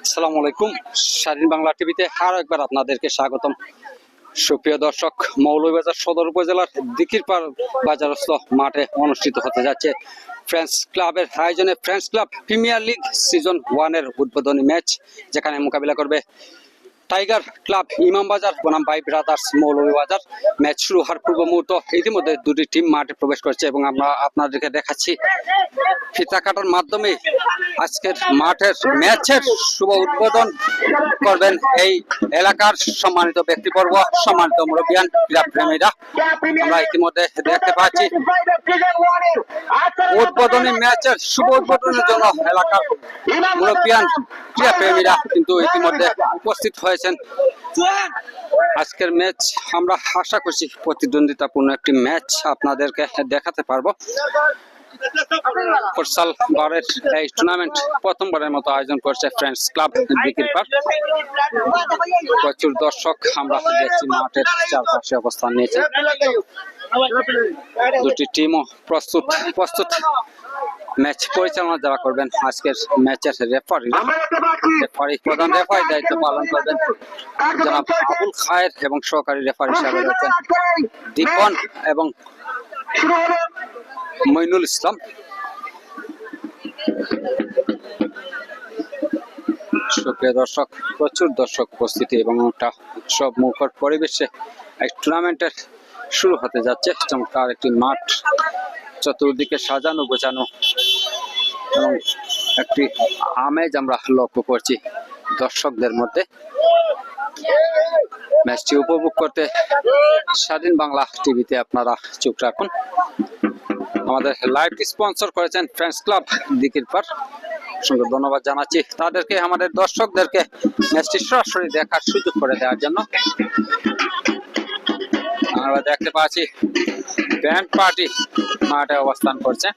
আসসালামু আলাইকুম। স্বাধীন বাংলা টিভিতে আরো একবার আপনাদেরকে স্বাগতম। সুপ্রিয় দর্শক, মৌলভীবাজার সদর উপজেলার দিকিরপাড় বাজারস্থ মাঠে অনুষ্ঠিত হতে যাচ্ছে ফ্রেন্ডস ক্লাবের আয়োজনে friends Club Premier League season 1 এর উদ্বোধনী ম্যাচ, যেখানে মোকাবিলা করবে টাইগার ক্লাব ইমামবাজার বনাম বাই ব্রাদার্স মৌলভীবাজার। ম্যাচ শুরু হওয়ার পূর্ব মুহূর্ত ইতিমধ্যে দুটি টিম মাঠে প্রবেশ করছে এবং আমরা আপনাদেরকে দেখাচ্ছি ফিতা কাটার মাধ্যমে আজকের মাঠের ম্যাচের শুভ উদ্বোধন করবেন এই এলাকার সম্মানিত ব্যক্তিবর্গ, সম্মানিত মুরব্বিয়ান, ক্রীড়া প্রেমীরা। আমরা ইতিমধ্যে দেখতে পাচ্ছি উদ্বোধনী ম্যাচের শুভ উদ্বোধনের জন্য এলাকার মুরব্বিয়ান, ক্রীড়া প্রেমীরা কিন্তু ইতিমধ্যে উপস্থিত হয়েছেন। আজকের ম্যাচ আমরা আশা করছি প্রতিদ্বন্দ্বিতাপূর্ণ একটি ম্যাচ আপনাদেরকে দেখাতে পারবো। ফুটসাল বারের এই টুর্নামেন্ট প্রথমবারের মতো আয়োজন করছে ফ্রেন্ডস ক্লাব দিকিরপাড়। প্রচুর দর্শক আমরা দেখছি মাঠের চারপাশে অবস্থান নিয়েছে। দুটি টিমও প্রস্তুত। ম্যাচ পরিচালনা যারা করবেন আজকের ম্যাচের রেফারি প্রধান রেফারি দায়িত্ব পালন করবেন জনাব আবুল খায়ের এবং সহকারী রেফারি হিসাবে রয়েছেন দীপন এবং মইনুল ইসলাম। সুপ্রিয় দর্শক, প্রচুর দর্শক উপস্থিতি এবং একটা উৎসব মুখর পরিবেশে এক টুর্নামেন্টের শুরু হতে যাচ্ছে। চমৎকার একটি মাঠ, চতুর্দিকে সাজানো গোছানো এবং একটি আমেজ আমরা লক্ষ্য করছি দর্শকদের মধ্যে। ম্যাচটি উপভোগ করতে স্বাধীন বাংলা টিভিতে আপনারা চোখ রাখুন। আমাদের লাইভ স্পন্সর করেছেন ফ্রেন্ডস ক্লাব দিকিরপাড়, অসংখ্য ধন্যবাদ জানাচ্ছি তাদেরকে, আমাদের দর্শকদেরকে ম্যাচটি সরাসরি দেখার সুযোগ করে দেওয়ার জন্য। আমরা দেখতে পাচ্ছি ব্যান্ড পার্টি মাঠে অবস্থান করছে।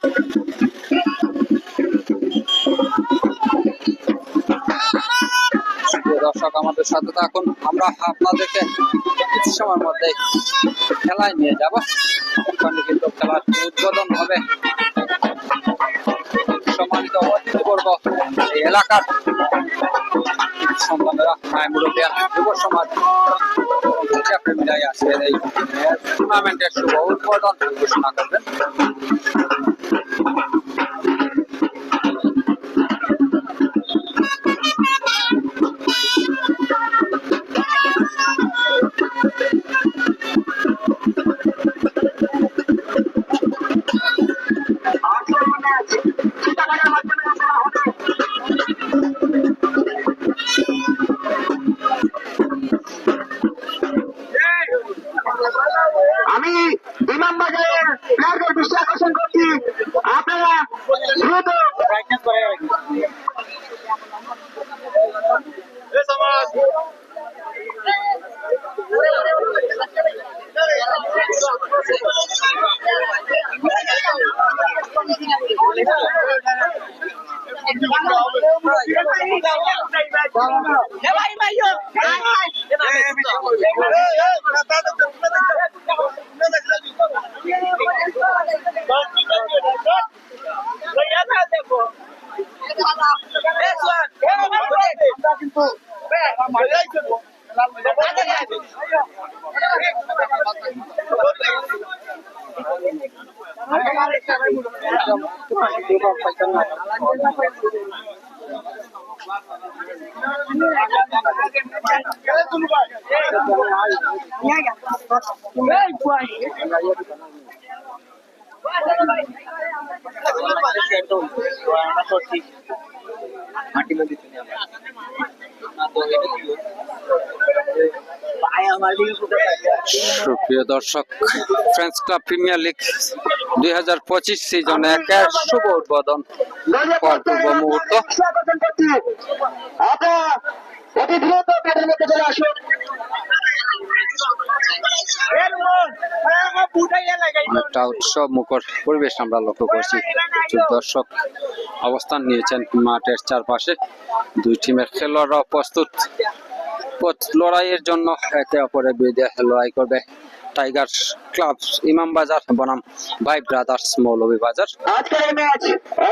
দর্শক আমাদের সাথে থাকুন, আমরা আপনাদেরকে কিছু সময়ের মধ্যে খেলায় নিয়ে যাব। ওখানে কিন্তু খেলার উদ্বোধন হবে। সম্মানিত অতিথিবর্গ, এই এলাকার সন্তানেরা, মুরব্বিয়ান, যুব সমাজ প্রেমীরাই আজকে এই টুর্নামেন্টের শুভ উদ্বোধন ঘোষণা করবেন। আমি ইমামবাজারের প্লেয়ারদের দৃষ্টি আকর্ষণ করছি, আপনারা দ্রুত সুপ্রিয় দর্শক, Friends Club Premier League 2025 season 1 এর শুভ উদ্বোধন পূর্ব মুহূর্ত। একটা উৎসব মুখর পরিবেশ আমরা লক্ষ্য করছি। প্রচুর দর্শক অবস্থান নিয়েছেন মাঠের চারপাশে। দুই টিমের খেলোয়াড়রা প্রস্তুত লড়াইয়ের জন্য, একে অপরের বিরুদ্ধে লড়াই করবে। টাইগার ক্লাব ইমামবাজার বনাম ভাই ব্রাদার্স মৌলভীবাজার। আজকের এই ম্যাচ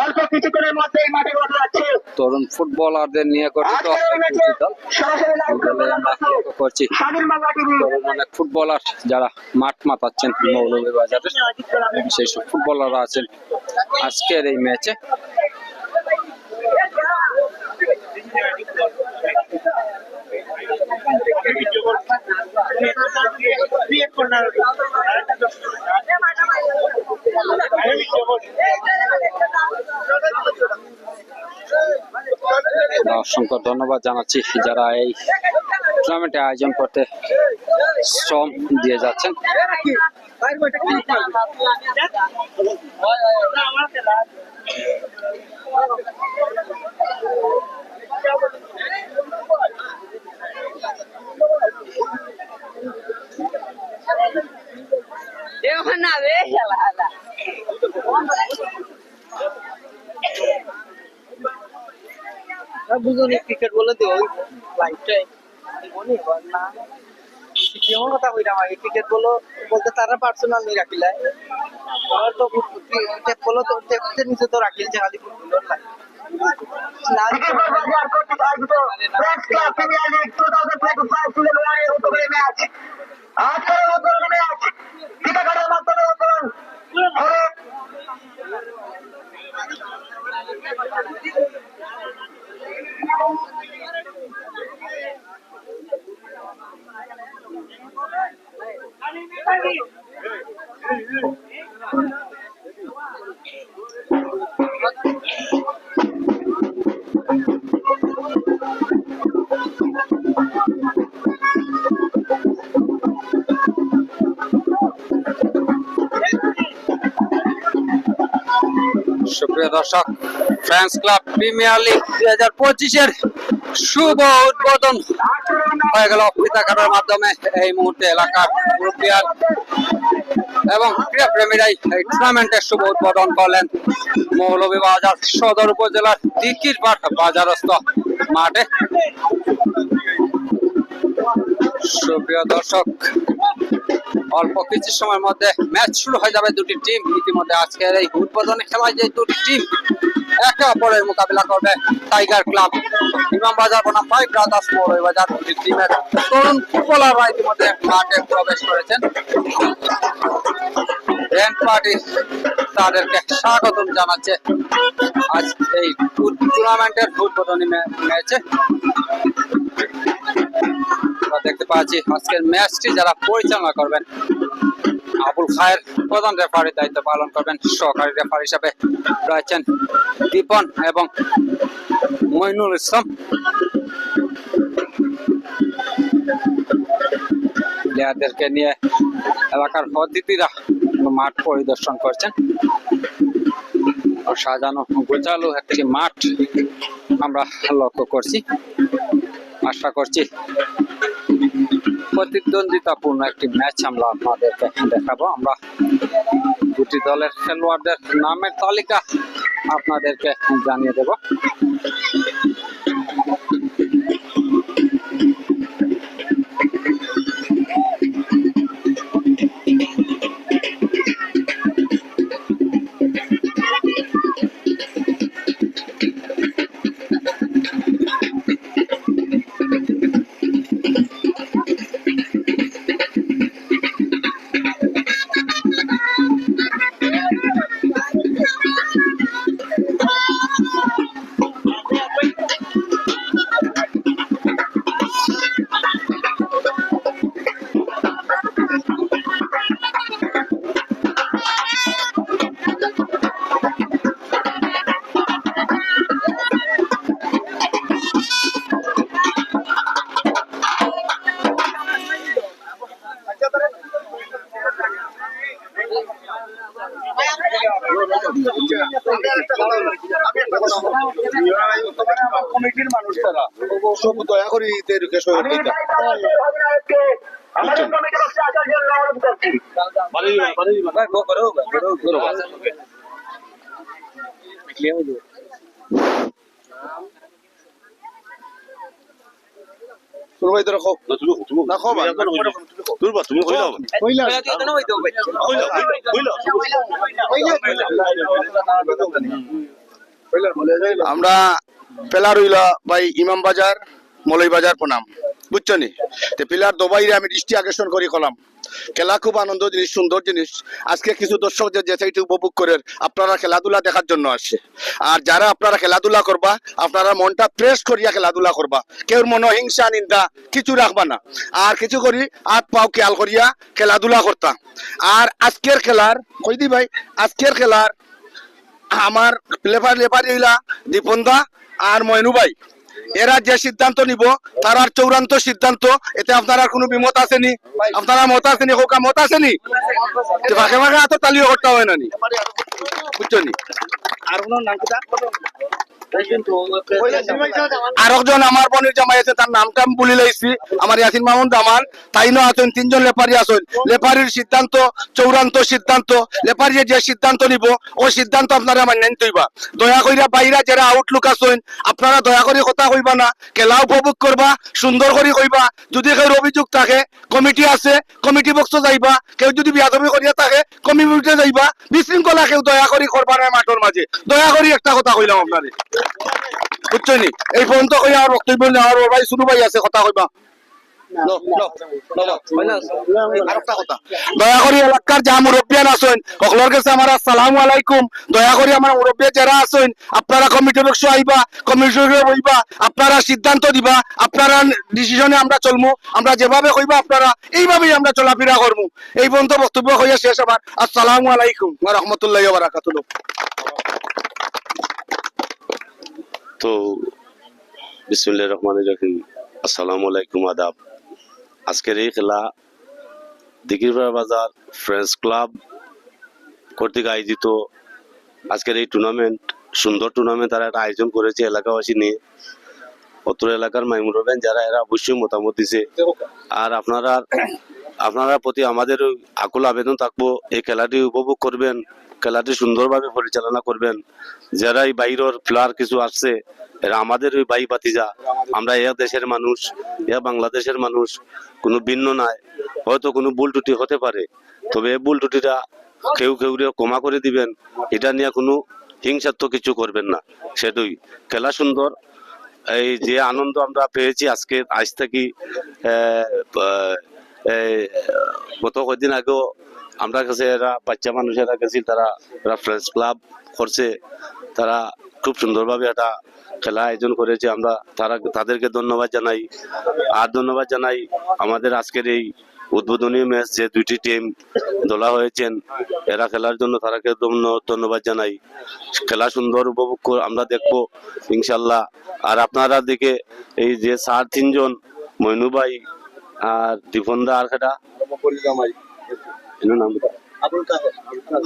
অল্প কিছুক্ষণের মধ্যেই মাঠে বদল যাচ্ছে। তরুণ ফুটবলারদের নিয়ে গঠিত আজকের এই ম্যাচে দল। সরাসরি লাইভ দলে আমরা লক্ষ্য করছি স্বাধীন বাংলা টিভি। তরুণ অনেক ফুটবলার যারা মাঠ মাতাচ্ছেন মৌলভীবাজারের, সেই সব ফুটবলাররা আছেন আজকের এই ম্যাচে। অসংখ্য ধন্যবাদ জানাচ্ছি যারা এই টুর্নামেন্টে আয়োজন করতে শ্রম দিয়ে যাচ্ছেন। বুঝুনি ক্রিকেট বলে তো ওই লাইফটাই মনে হয় না কেমন কথা কইরাম আগে ক্রিকেট বলো বলতে তারা পার্সোনাল নিয়ে রাখিলা আর তো ক্রিকেট বলো তো দেখতে নিচে তো রাখিল যে খালি ফুটবল লাইফ ইমামবাজার কর্তৃক আয়োজিত press club Premier League 2025 season 1 এর উদ্বোধনী ম্যাচ। আজকের এই উদ্বোধনী ম্যাচ টিকাকারের মাধ্যমে উদ্বোধন হলো। সুপ্রিয় দর্শক, ফ্রেন্ডস ক্লাব প্রিমিয়ার লিগ 2025-এর শুভ উদ্বোধন হয়ে গেল বৃত্তাকারের মাধ্যমে। এই মুহূর্তে এলাকার মুরব্বিয়ান এবং ক্রীড়া প্রেমীরাই এই টুর্নামেন্টের শুভ উদ্বোধন করলেন মৌলভীবাজার সদর উপজেলার দিকিরপাড় বাজারস্থ মাঠে। সুপ্রিয় দর্শক, অল্প কিছু সময়ের মধ্যে ম্যাচ শুরু হয়ে যাবে। দুটি টিম ইতিমধ্যে আজকের এই উদ্বোধনী খেলায় যে দুটি টিম একে অপরের মোকাবিলা করবে, টাইগার ক্লাব ইমামবাজার বনাম ভাই ব্রাদার্স মৌলভীবাজার, দুটি টিমের তরুণ ফুটবলাররা ইতিমধ্যে মাঠে প্রবেশ করেছেন। ব্যান্ড পার্টি তাদেরকে স্বাগতম জানাচ্ছে আজ এই টুর্নামেন্টের উদ্বোধনী ম্যাচে। আমরা দেখতে পাচ্ছি আজকের ম্যাচটি যারা পরিচালনা করবেন আবুল খায়ের প্রধান রেফারির দায়িত্ব পালন করবেন। সহকারী রেফারি হিসেবে রয়েছেন দীপন এবং মইনুল ইসলাম। প্লেয়ারদেরকে নিয়ে এলাকার অতিথিরা মাঠ পরিদর্শন করছেন। সাজানো গোছালো একটি মাঠ আমরা লক্ষ্য করছি। আশা করছি প্রতিদ্বন্দ্বিতাপূর্ণ একটি ম্যাচ আমরা আপনাদেরকে দেখাবো। আমরা দুটি দলের খেলোয়াড়দের নামের তালিকা আপনাদেরকে জানিয়ে দেব। কমিটির মানুষ তারা সব দয়া করে এদেরকে সহযোগিতা আমাদের কমিটি পক্ষে আসার জন্য অনুরোধ করছি। শুরু ভাই রাখো না খাও দুর্বা তুমি কইলাও আমরা পেলার হইলা ভাই ইমাম বাজার মলই বাজার প্রণাম বুঝছনি তে পিলার দবাইরে আমি দৃষ্টি আকর্ষণ করি কলাম খেলা খুব আনন্দ জিনিস সুন্দর জিনিস আজকে কিছু দর্শক যে সেইটি উপভোগ করে আপনারা খেলাধুলা দেখার জন্য আসছে আর যারা আপনারা খেলাধুলা করবা আপনারা মনটা ফ্রেশ করিয়া খেলাধুলা করবা কেউ মনে হিংসা নিন্দা কিছু রাখবা না আর কিছু করি হাত পাও খেয়াল করিয়া খেলাধুলা করতা আর আজকের খেলার কই দি ভাই আজকের খেলার আমার লেফারি হইলা দীপনদা আর ময়নু ভাই এরা যে সিদ্ধান্ত নিব তার আর চূড়ান্ত সিদ্ধান্ত এতে আপনারা কোনো বিমত আসেনি আপনারা মত আসেনি হোকা মত আসেনি ভাগে ভাগে এত তালিও করতে হয় না নি বুঝছনি আর কোনো নাম কি আর একজন আমার বোনের জামাই আছে তার নামটা আমি বলে লাইছি আমার ইয়াসিন মামুন দামান তাই না আছেন তিনজন লেপারি আছেন লেপারির সিদ্ধান্ত চূড়ান্ত সিদ্ধান্ত লেপারি যে সিদ্ধান্ত নিব ও সিদ্ধান্ত আপনারা মান্য নিতেইবা দয়া কইরা বাইরা যারা আউটলুক আছেন আপনারা দয়া করে কথা কইবা না খেলা উপভোগ করবা সুন্দর করে কইবা যদি কেউ অভিযোগ থাকে কমিটি আছে কমিটি বক্স যাইবা কেউ যদি বিয়াদবি করিয়া থাকে কমিটিতে যাইবা বিশৃঙ্খলা কেউ দয়া করে করবা না মাঠের মাঝে দয়া করে একটা কথা কইলাম আপনারে বুঝছনি এই পর্যন্ত কই আমার বক্তব্য নেওয়ার ভাই শুরু ভাই আছে কথা কইবা দয়া করি এলাকার যা মুরব্বিয়ান আছেন সকলের কাছে আমার আসসালামু আলাইকুম দয়া করি আমার মুরব্বী যারা আছেন আপনারা কমিটি বক্স আইবা কমিটি বইবা আপনারা সিদ্ধান্ত দিবা আপনারা ডিসিশনে আমরা চলমু আমরা যেভাবে কইবা আপনারা এইভাবেই আমরা চলাফেরা করবো এই পর্যন্ত বক্তব্য হইয়া শেষ আমার আসসালামু আলাইকুম ওয়া রাহমাতুল্লাহি ওয়া বারাকাতুহু তো বিসমিল্লাহির রহমানির রহিম আসসালামু আলাইকুম আদাব আজকের এই খেলা দিঘিরপাড়া বাজার ফ্রেন্ডস ক্লাব কর্তৃক আয়োজিত আজকের এই টুর্নামেন্ট সুন্দর টুর্নামেন্ট তারা একটা আয়োজন করেছে এলাকাবাসী নিয়ে অত্র এলাকার মাইমুরবেন যারা এরা অবশ্যই মতামত দিছে আর আপনারা প্রতি আমাদের আকুল আবেদন থাকবো এই খেলাটি উপভোগ করবেন খেলাটি সুন্দরভাবে পরিচালনা করবেন যারা এই বাইরের প্লেয়ার কিছু আসছে এরা আমাদের ওই ভাই ভাতিজা আমরা এ দেশের মানুষ এ বাংলাদেশের মানুষ কোনো ভিন্ন নাই হয়তো কোনো ভুল ত্রুটি হতে পারে তবে এই ভুল ত্রুটিটা কেউ ক্ষমা করে দিবেন এটা নিয়ে কোনো হিংসাত্মক কিছু করবেন না সেটাই খেলা সুন্দর এই যে আনন্দ আমরা পেয়েছি আজ থেকে গত কয়েকদিন আগেও আমরা কাছে এরা বাচ্চা মানুষেরা গেছিল তারা ফ্রেন্ডস ক্লাব করছে তারা খুব সুন্দরভাবে একটা খেলা আয়োজন করেছে আমরা তাদেরকে ধন্যবাদ জানাই আর ধন্যবাদ জানাই আমাদের আজকের এই উদ্বোধনী ম্যাচ যে দুইটি টিম দোলা হয়েছেন এরা খেলার জন্য তারাকে ধন্যবাদ জানাই খেলা সুন্দর উপভোগ আমরা দেখবো ইনশাল্লাহ আর আপনারা দিকে এই যে 3 জন মইনু ভাই আর দীপনদা আর খেটা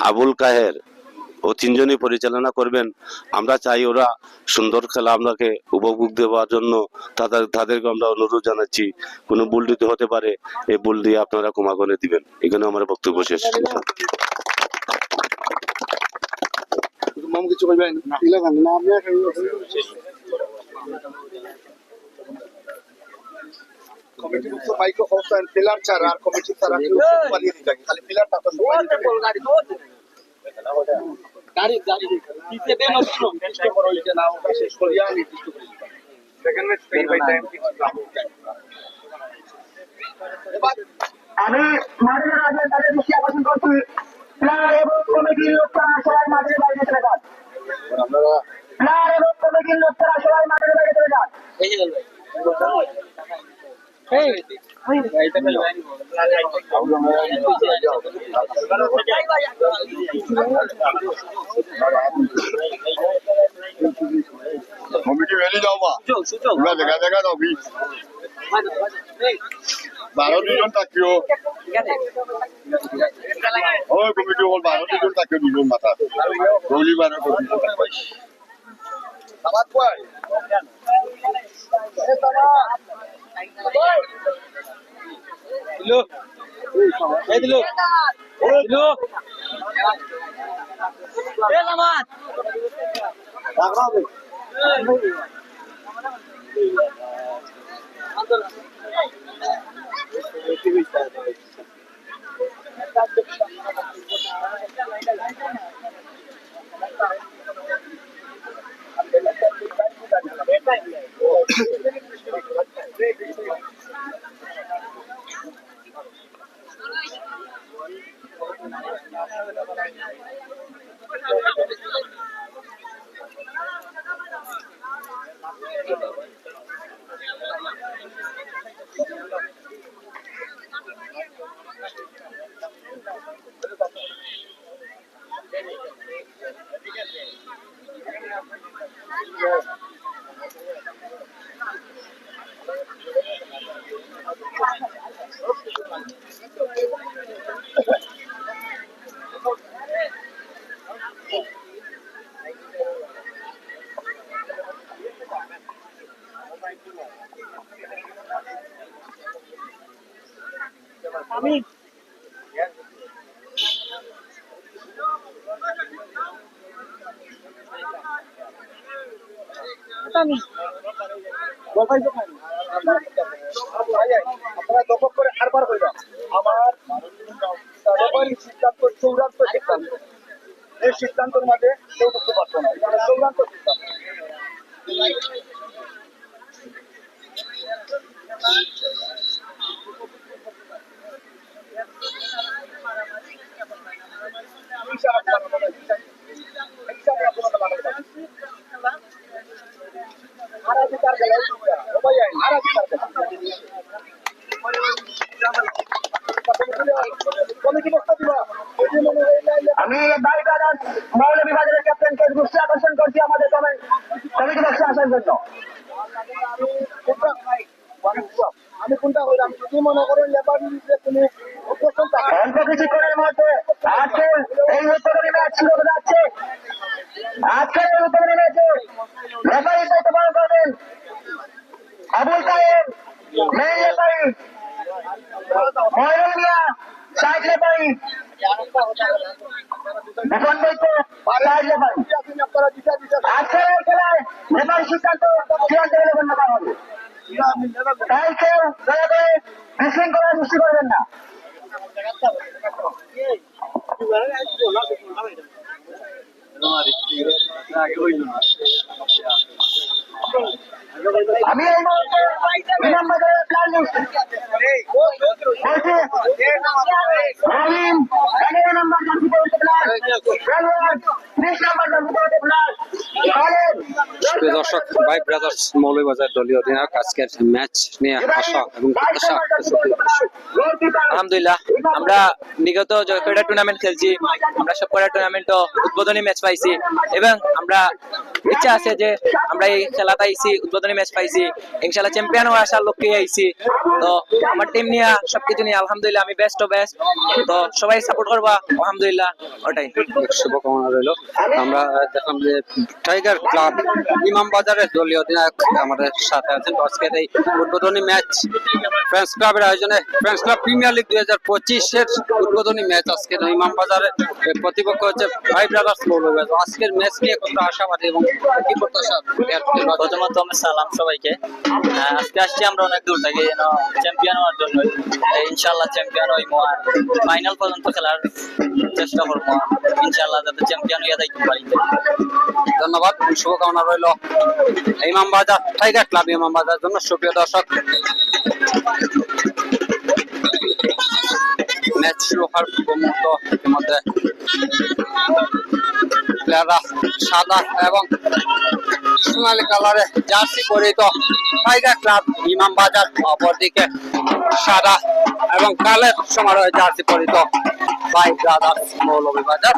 আবুল কাহের ও 3 জনই পরিচালনা করবেন আমরা চাই ওরা সুন্দর খেলা আপনাকে উপভোগ দেওয়ার জন্য তাদেরকে আমরা অনুরোধ জানাচ্ছি কোনো ভুল ত্রুটি হতে পারে এই ভুল দিয়ে আপনারা ক্ষমা করে দিবেন এখানে আমার বক্তব্য শেষ কিছু কইবেন না কমিটি বক্স বাইকো হোসেন পিলার চার আর কমিটি তারা পালিয়ে দিতে খালি পিলারটা তো গাড়ি পিছে দেন চেষ্টা করো যে না ওটা শেষ করিয়া নির্দিষ্ট করি সেকেন্ড ম্যাচ পে বাই টাইম আমি মাঠের আগে তাদের দৃষ্টি আকর্ষণ করছি প্লেয়ার এবং কমিটির লোকেরা সবাই মাঠের বাইরে চলে যান প্লেয়ার এবং কমিটির লোকেরা সবাই মাঠের বাইরে চলে যান কমিটি বেরিয়ে যাও মা তোমরা দেখা দাও বিশ 12 জন থাকিও ওই কমিটি বল 12 জন থাকিও দুজন মাথা রবিবার আবার কই দিলো লামাত রাখো আপনারা দপক করে হারবার হইলাম আমার সিদ্ধান্ত চূড়ান্ত সিদ্ধান্ত এই সিদ্ধান্তের মাঝে কেউ করতে পারতো না এটা চূড়ান্ত সিদ্ধান্ত আমি ভাই ব্রাদার্স মৌলভী বাজারের ক্যাপ্টেনকে দৃষ্টি আকর্ষণ করছি আমাদের কমিটি বক্সে আসার জন্য। আমি কোনটা হইলাম যদি মনে করেন লেবার তুমি অল্প কিছুক্ষণের মধ্যে আজকে এই উত্তরণী ম্যাচ শুরু হতে যাচ্ছে। আজকের এই উত্তরণী ম্যাচে রেফারির দায়িত্ব পালন করবেন আবুল কায়েম, মেইন রেফারি ময়ূর মিয়া, সাইড রেফারি আজকের এই খেলায় রেফারি সিদ্ধান্ত চূড়ান্ত বলে গণ্য করা হবে। তাই কেউ দয়া করে বিশৃঙ্খলা সৃষ্টি করবেন না। আমি এই মুহূর্তে বিনামবাজারের প্ল্যান লিস্ট রহিম 11 নম্বর জার্সি পরিহিত প্লেয়ার, 30 নম্বর জার্সি পরিহিত প্লেয়ার খালেদ। প্রিয় দর্শক, ভাই ব্রাদার্স মৌলভীবাজার দলীয় অধিনায়ক আজকের ম্যাচ নিয়ে আশা এবং প্রত্যাশা। আলহামদুলিল্লাহ, আমরা বিগত যে কয়টা টুর্নামেন্ট খেলছি আমরা সব কয়টা টুর্নামেন্টও উদ্বোধনী ম্যাচ পাইছি এবং আমরা ইচ্ছা আছে যে আমরা এই খেলাটা আইছি উদ্বোধনী ম্যাচ পাইছি, ইনশাআল্লাহ চ্যাম্পিয়ন হওয়ার আশার লক্ষ্যে আইছি। তো আমার টিম নিয়ে সবকিছু নিয়ে আলহামদুলিল্লাহ আমি বেস্ট তো সবাই সাপোর্ট করবা আলহামদুলিল্লাহ, ওটাই শুভকামনা রইল। আমরা দেখলাম যে টাইগার ক্লাব ইমাম বাজারের দলীয় অধিনায়ক আমাদের সাথে আছেন। তো আজকের এই উদ্বোধনী ম্যাচ ফ্রেন্ডস ক্লাবের আয়োজনে ফ্রেন্ডস ক্লাব প্রিমিয়ার লিগ 2025-এর উদ্বোধনী ম্যাচ আজকের ইমাম বাজারের প্রতিপক্ষ হচ্ছে ভাই ব্রাদার্স মৌলভীবাজার। আজকের ম্যাচ নিয়ে কতটা আশাবাদী এবং কি প্রত্যাশা? প্রথমত আমি সালাম সবাইকে। আজকে আসছি আমরা অনেক দূর থেকে চ্যাম্পিয়ন হওয়ার জন্য, ইনশাআল্লাহ চ্যাম্পিয়ন হইব, ফাইনাল পর্যন্ত খেলার চেষ্টা করবো ইনশাআল্লাহ, যাতে চ্যাম্পিয়ন হইয়া যাইতে পারি। ধন্যবাদ, শুভকামনা রইল ইমাম বাজার টাইগার ক্লাব ইমাম বাজারের জন্য। সুপ্রিয় দর্শক, ম্যাচ শুরু হওয়ার মুহূর্ত ইতিমধ্যে প্লেয়াররা সাদা এবং সোনালী কালারে জার্সি পরিহিত টাইগার ক্লাব ইমাম বাজার, অপরদিকে সাদা এবং কালের সমারোহে জার্সি পরিহিত ভাই ব্রাদার্স মৌলভীবাজার।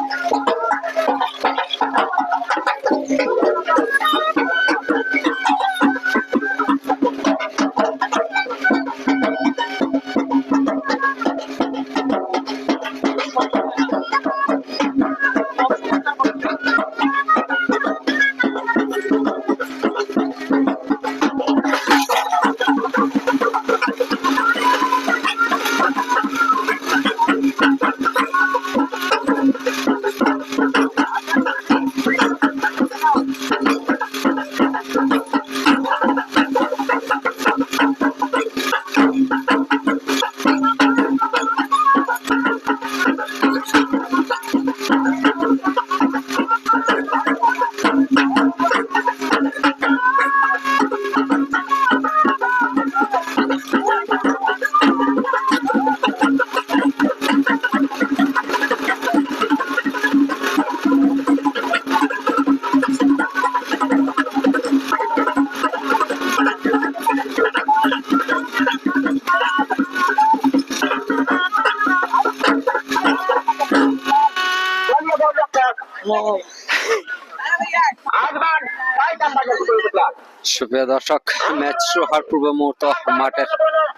সুপ্রিয় দর্শক, ম্যাচ শুরু হওয়ার পূর্ব মুহূর্ত মাঠের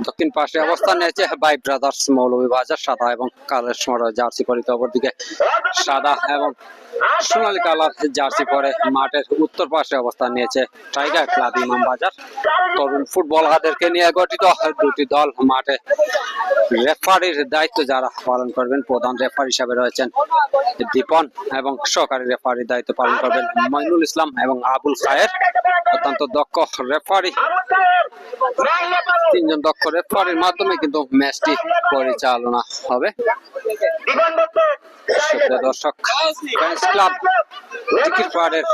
দক্ষিণ পাশে অবস্থান নিয়েছে ভাই ব্রাদার্স মৌলভীবাজার, সাদা এবং কালের সময় জার্সি পরিত, অপরদিকে সাদা এবং সোনালী কালার জার্সি পরে মাঠের উত্তর পাশে অবস্থান নিয়েছে টাইগার ক্লাব ইমামবাজার। তরুণ ফুটবলারদেরকে নিয়ে গঠিত দুটি দল মাঠে রেফারির দায়িত্ব যারা পালন করবেন, প্রধান রেফারি হিসাবে রয়েছেন দীপন এবং সহকারী রেফারির দায়িত্ব পালন করবেন মইনুল ইসলাম এবং আবুল খায়ের। অত্যন্ত দক্ষ রেফারি, তিনজন দক্ষ রেফারির মাধ্যমে কিন্তু ম্যাচটি পরিচালনা হবে। সুপ্রিয় দর্শক, ফ্রেন্ডস ক্লাব টিকিট পাড়ের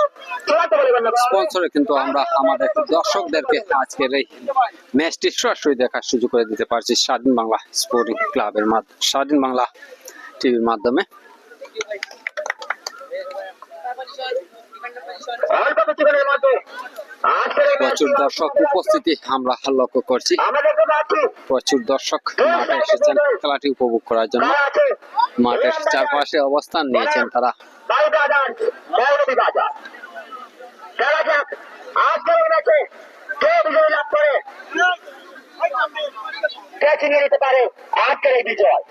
স্পন্সরে কিন্তু আমরা আমাদের দর্শকদেরকে আজকের এই ম্যাচটি সরাসরি দেখার সুযোগ করে দিতে পারছি স্বাধীন বাংলা স্পোর্টিং ক্লাবের মাধ্যমে, স্বাধীন বাংলা টিভির মাধ্যমে। প্রচুর দর্শক উপস্থিতি আমরা লক্ষ্য করছি, প্রচুর দর্শক মাঠে এসেছেন খেলাটি উপভোগ করার জন্য। মাঠের চারপাশে অবস্থান নিয়েছেন তারা। নিতে পারে আজকের এই বিজয়।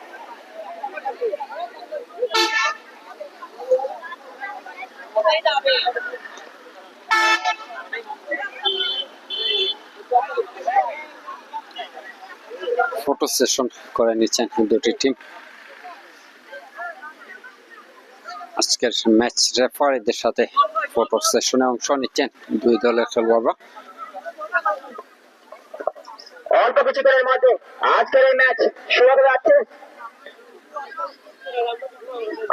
ফটো সেশন করে নিচ্ছেন দুটি টিম। আজকের ম্যাচ রেফারিদের সাথে ফটো সেশনে অংশ নিচ্ছেন দুই দলের খেলোয়াড়রা। অল্প কিছুক্ষণের মধ্যে আজকের এই ম্যাচ শুরু হতে যাচ্ছে।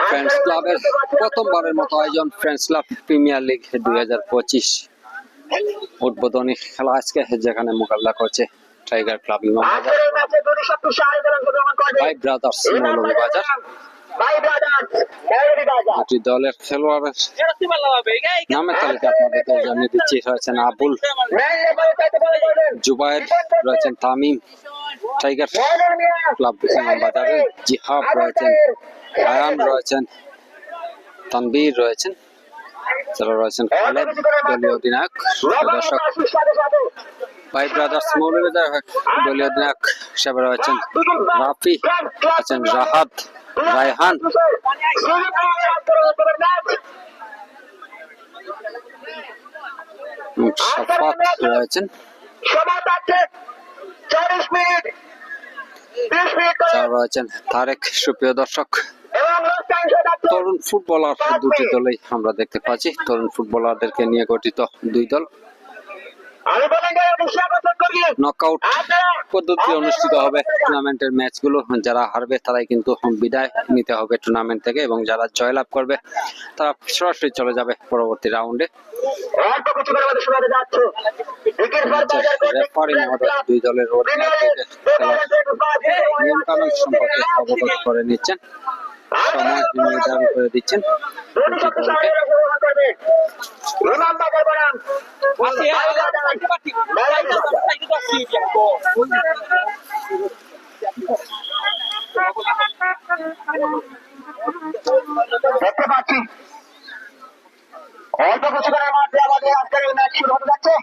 ফ্রেন্ডস ক্লাবের প্রথমবারের মতো আয়োজন ফ্রেন্ডস ক্লাব প্রিমিয়ার লিগ 2025 উদ্বোধনী খেলা আজকে, যেখানে মোকাবিলা করছে টাইগার ক্লাব ইমামবাজার ভাই ব্রাদার্স মৌলভীবাজার। দুটি দলের খেলোয়াড়ের নামের তালিকা আপনাদেরকে জানিয়ে দিচ্ছি। রয়েছেন আবুল, জুবায়ের, রয়েছেন তামিম টাইগার ক্লাব ইমামবাজারের, জিহাব রয়েছেন, আয়ান রয়েছেন, তানবীর রয়েছেন, যারা রয়েছেন খালেদ দলীয় অধিনায়ক। দর্শক, ভাই ব্রাদার্স মৌলভীবাজার দলীয় অধিনায়ক হিসেবে রয়েছেন রাফি, আছেন রাহাত, রায়হান, সাফাত রয়েছেন, যারা রয়েছেন তারেক। সুপ্রিয় দর্শক, তরুণ ফুটবলার দুটি দলেই আমরা দেখতে পাচ্ছি। তরুণ ফুটবলারদেরকে নিয়ে গঠিত দুই দল। নকআউট পদ্ধতি অনুষ্ঠিত হবে টুর্নামেন্টের ম্যাচগুলো। যারা হারবে তারাই কিন্তু বিদায় নিতে হবে টুর্নামেন্ট থেকে, এবং যারা জয়লাভ করবে তারা সরাসরি চলে যাবে পরবর্তী রাউন্ডে। রেফারি মহোদয় দুই দলের অধিনায়কদের খেলার নিয়ম কানুন সম্পর্কে অবগত করে নিচ্ছেন, সময় নির্ধারণ করে দিচ্ছেন দুটি দলকে। দেখতে পাচ্ছি অল্প কিছুক্ষণের মধ্যে আমাদের আজকের এই ম্যাচ শুরু হতে যাচ্ছে।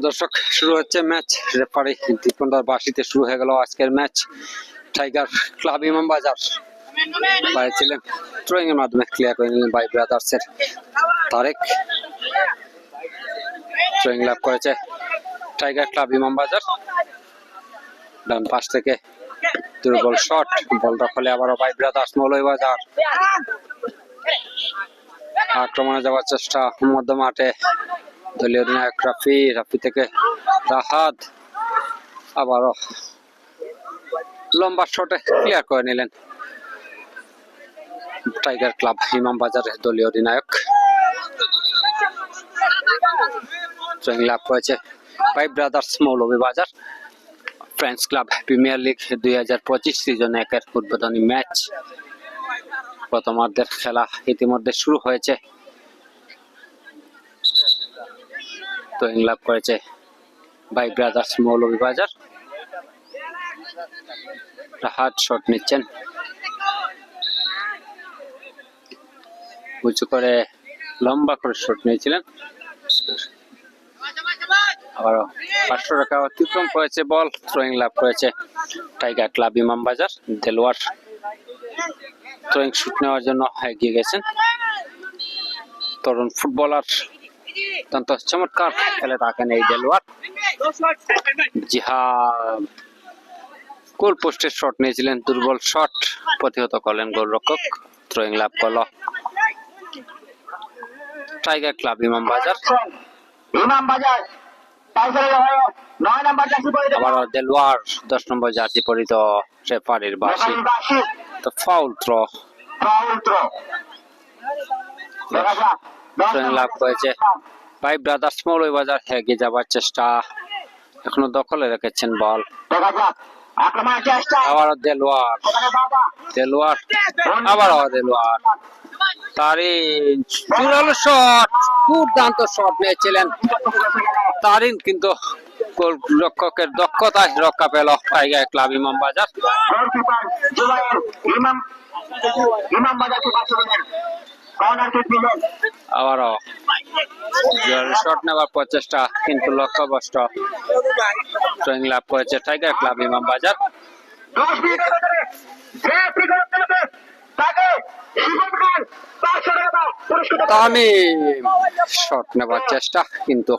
দর্শক, শুরু হচ্ছে ম্যাচ। রেফারি দীপকন্দার বাসিতে শুরু হয়ে গেল আজকের ম্যাচ। টাইগার ক্লাব ইমামবাজার বাইরে ছিলেন, থ্রোয়িং এর মাধ্যমে ক্লিয়ার করে নিলেন বাই ব্রাদার্সের তারেক। থ্রোয়িং লাভ করেছে টাইগার ক্লাব ইমামবাজার। ডান পাশ থেকে দুর্বল শট, বল দখলে আবারও বাই ব্রাদার্স মৌলভীবাজার। আক্রমণে যাওয়ার চেষ্টা মধ্য মাঠে, দলীয় অধিনায়ক রাফি, রাফি থেকে রাহাত, আবারও লম্বা শটে ক্লিয়ার করে নিলেন টাইগার ক্লাব ইমামবাজারের দলীয় অধিনায়ক। লাভ করেছে by Brothers Moulvibazar. Friends Club Premier League 2025 season 1-এর উদ্বোধনী ম্যাচ। প্রথমার্ধের খেলা ইতিমধ্যে শুরু হয়েছে। লাভ করেছে by Brothers Moulvibazar. Rahat shot নিচ্ছেন, উঁচু করে লম্বা করে শট নিয়েছিলেন। আবারও 500 টাকা অতিক্রম করেছে বল। থ্রোয়িং লাভ করেছে Tiger Club Imambazar. Delowar throwing shoot নেওয়ার জন্য এগিয়ে গেছেন। তরুণ ফুটবলার, অত্যন্ত চমৎকার খেলে থাকেন এই দেলোয়ার। জিহাদ গোল পোস্টের শট নিয়েছিলেন, দুর্বল শট প্রতিহত করলেন গোলরক্ষক। থ্রোয়িং লাভ করল টাইগার ক্লাব ইমামবাজার। আবারও দেলোয়ার 10 নম্বর জার্সি পরিত রেফারির বাঁশি, তো ফাউল থ্রো। লাভ করেছে বাই ব্রাদার্স মৌলভীবাজার। এগিয়ে যাবার চেষ্টা, এখনো দখলে রেখেছেন বল। আবারও দেলোয়ার, দেলোয়ার, আবারও দেলোয়ার। তারিন জোরালো শট, দুর্দান্ত শট নিয়েছিলেন তারিন, কিন্তু গোলরক্ষকের দক্ষতায় রক্ষা পেল টাইগার ক্লাব ইমামবাজার। আবারও জোরালো শট নেওয়ার প্রচেষ্টা, কিন্তু লক্ষ্যভ্রষ্ট। থ্রোয়িং লাভ করেছে Tiger Club Imambazar. Tamim shot নেবার চেষ্টা, কিন্তু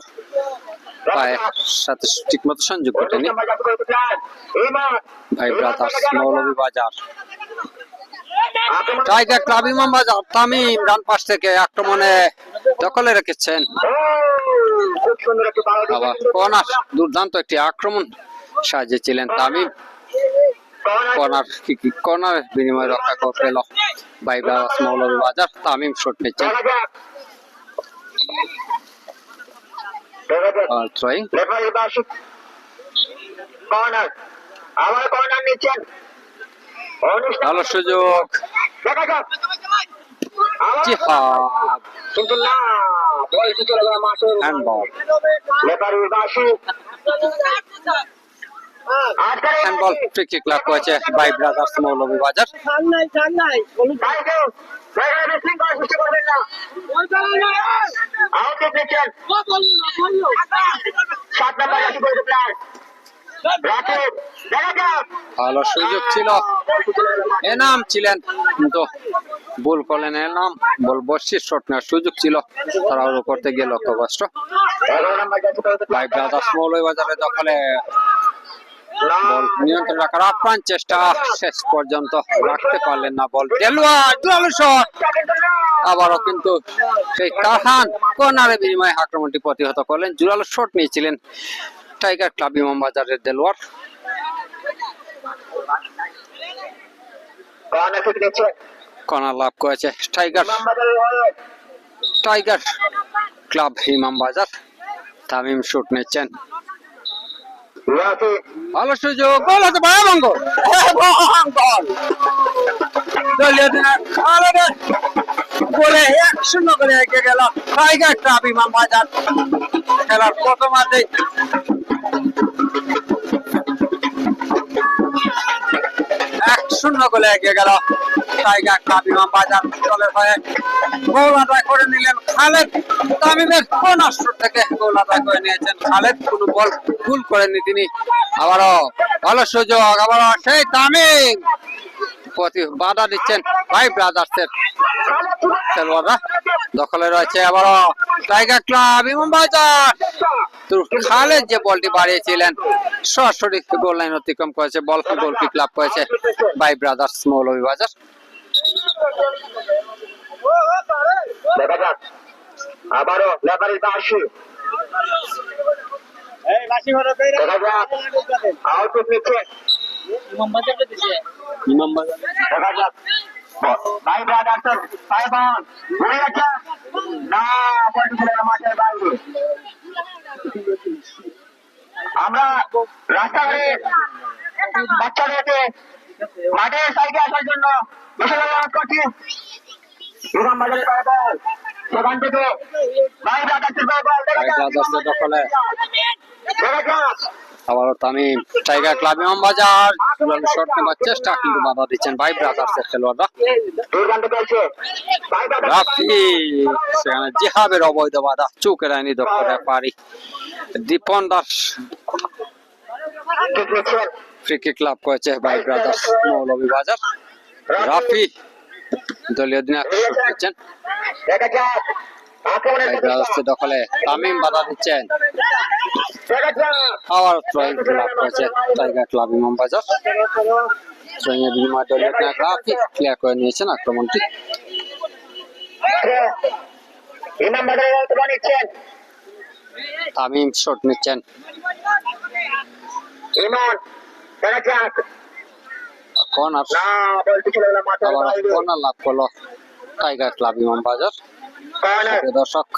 পায়ের সাথে ঠিক মতো সংযোগ ঘটেনি। Bhai Brothers Moulvibazar, Tiger Club Imambazar. Tamim ডান পাশ থেকে আক্রমণে দখলে রেখেছেন। আবার কর্নার, দুর্দান্ত একটি আক্রমণ সাজিয়েছিলেন তামিম। কর্নারের বিনিময়ে রক্ষা করে পেল by Brothers Moulvibazar. Tamim shot নিচ্ছেন, থ্রোয়িং। ভালো সুযোগ, হ্যান্ডবল, হ্যান্ডবল। ফ্রি কিক লাভ করেছে বাই ব্রাদার্স মৌলভীবাজার। ভালো সুযোগ ছিল, এনাম ছিলেন, কিন্তু ভুল করলেন এনাম। বল বর্ষির শট নেওয়ার সুযোগ ছিল, তারা করতে গিয়ে লক্ষ্যভ্রষ্ট। বাই ব্রাদার্স মৌলভীবাজারের দখলে বল নিয়ন্ত্রণ রাখার আপ্রাণ চেষ্টা, শেষ পর্যন্ত রাখতে পারলেন না বল। দেলোয়ার জোরালো শট, আবারও কিন্তু সেই কারহান কর্নারের বিনিময়ে আক্রমণটি প্রতিহত করলেন। জোরালো শট নিয়েছিলেন টাইগার ক্লাব ইমামবাজারের দেলোয়ার। কর্নার কিক নিচ্ছে কর্নার লাভ করেছে টাইগার ইমামবাজারের হয়ে টাইগার ক্লাব ইমাম বাজার। তামিম শুট নিচ্ছেন, রাফি ভালো সুযোগ, গোল আছে ভয়াবহ গোল। দলীয় অধিনায়ক খালেদের গোলে 1-0 করে এগিয়ে গেল টাইগার ক্লাব ইমাম বাজার। খেলার প্রথমার্ধে 1-0 গোলে এগিয়ে গেল টাইগার ক্লাব ইমাম বাজার দলের হয়ে। গোল আদায় করে নিলেন খালেদ, তামিমের কর্নার শুট থেকে গোল আদায় করে নিয়েছেন খালেদ, কোনো বল ভুল করেননি তিনি। আবারও ভালো সুযোগ, আবারও সেই তামিম প্রতি বাধা দিচ্ছেন ভাই ব্রাদার্সের খেলোয়াড়রা। দখলে রয়েছে আবারও টাইগার ক্লাব ইমাম বাজার। তো খালেদ যে বলটি বাড়িয়েছিলেন সরাসরি গোল লাইন অতিক্রম করেছে, বল গোল কিক লাভ করেছে ভাই ব্রাদার্স মৌলভীবাজার। দেখা যাক আবারও লেবারি বাসি দেখা যাক আউটপুট নিচ্ছে দেখা যাক ভাই ব্রাদার্সের সাইবন ঘুরে গেছে না পার্টিকুলার মাঠের বাইরে। আমরা রাস্তাঘাটে বাচ্চাদেরকে মাঠের সাইডে আসার জন্য বিশেষ অনুরোধ করছি। ইমাম বাজারের বল সেখান থেকে ভাই ব্রাদার্সের বল দেখা ভাই যাক ব্রাদার্সের দখলে দেখা যাক আবারও তামিম, টাইগার ক্লাব ইমাম বাজার শট নেবার চেষ্টা কিন্তু বাধা দিচ্ছেন ভাই ব্রাদার্সের খেলোয়াড়রা। দুর্দান্ত খেলছে ভাই ব্রাদার্স রাফি, সেখানে জিহাবের অবৈধ বাধা চুকের আইনি দক্ষ রেফারি দীপন দাস কিক নিচ্ছেন ফ্রি কিক লাভ করেছে ভাই ব্রাদার্স মৌলভীবাজার। রাফি দলীয় অধিনায়ক শুট নিচ্ছেন, দেখা যাক আক্রমণের ভাই ব্রাদার্সের দখলে তামিম বাধা দিচ্ছেন। দেখা যাক আবার থ্রোয়িং লাভ করেছে টাইগার ক্লাব ইমাম বাজার। থ্রোয়িং এর বিনিময়ে দলীয় অধিনায়ক রাফি ক্লিয়ার করে নিয়েছেন আক্রমণটি। ইমাম বাজারের বল নিচ্ছেন তামিম শট নিচ্ছেন, ইমান দেখা যাক কর্নার, না বলতে ছিল না মাঠের আবার বাইরে কর্নার লাভ করলো টাইগার ক্লাব ইমাম বাজার। কর্নার প্রিয় দর্শক,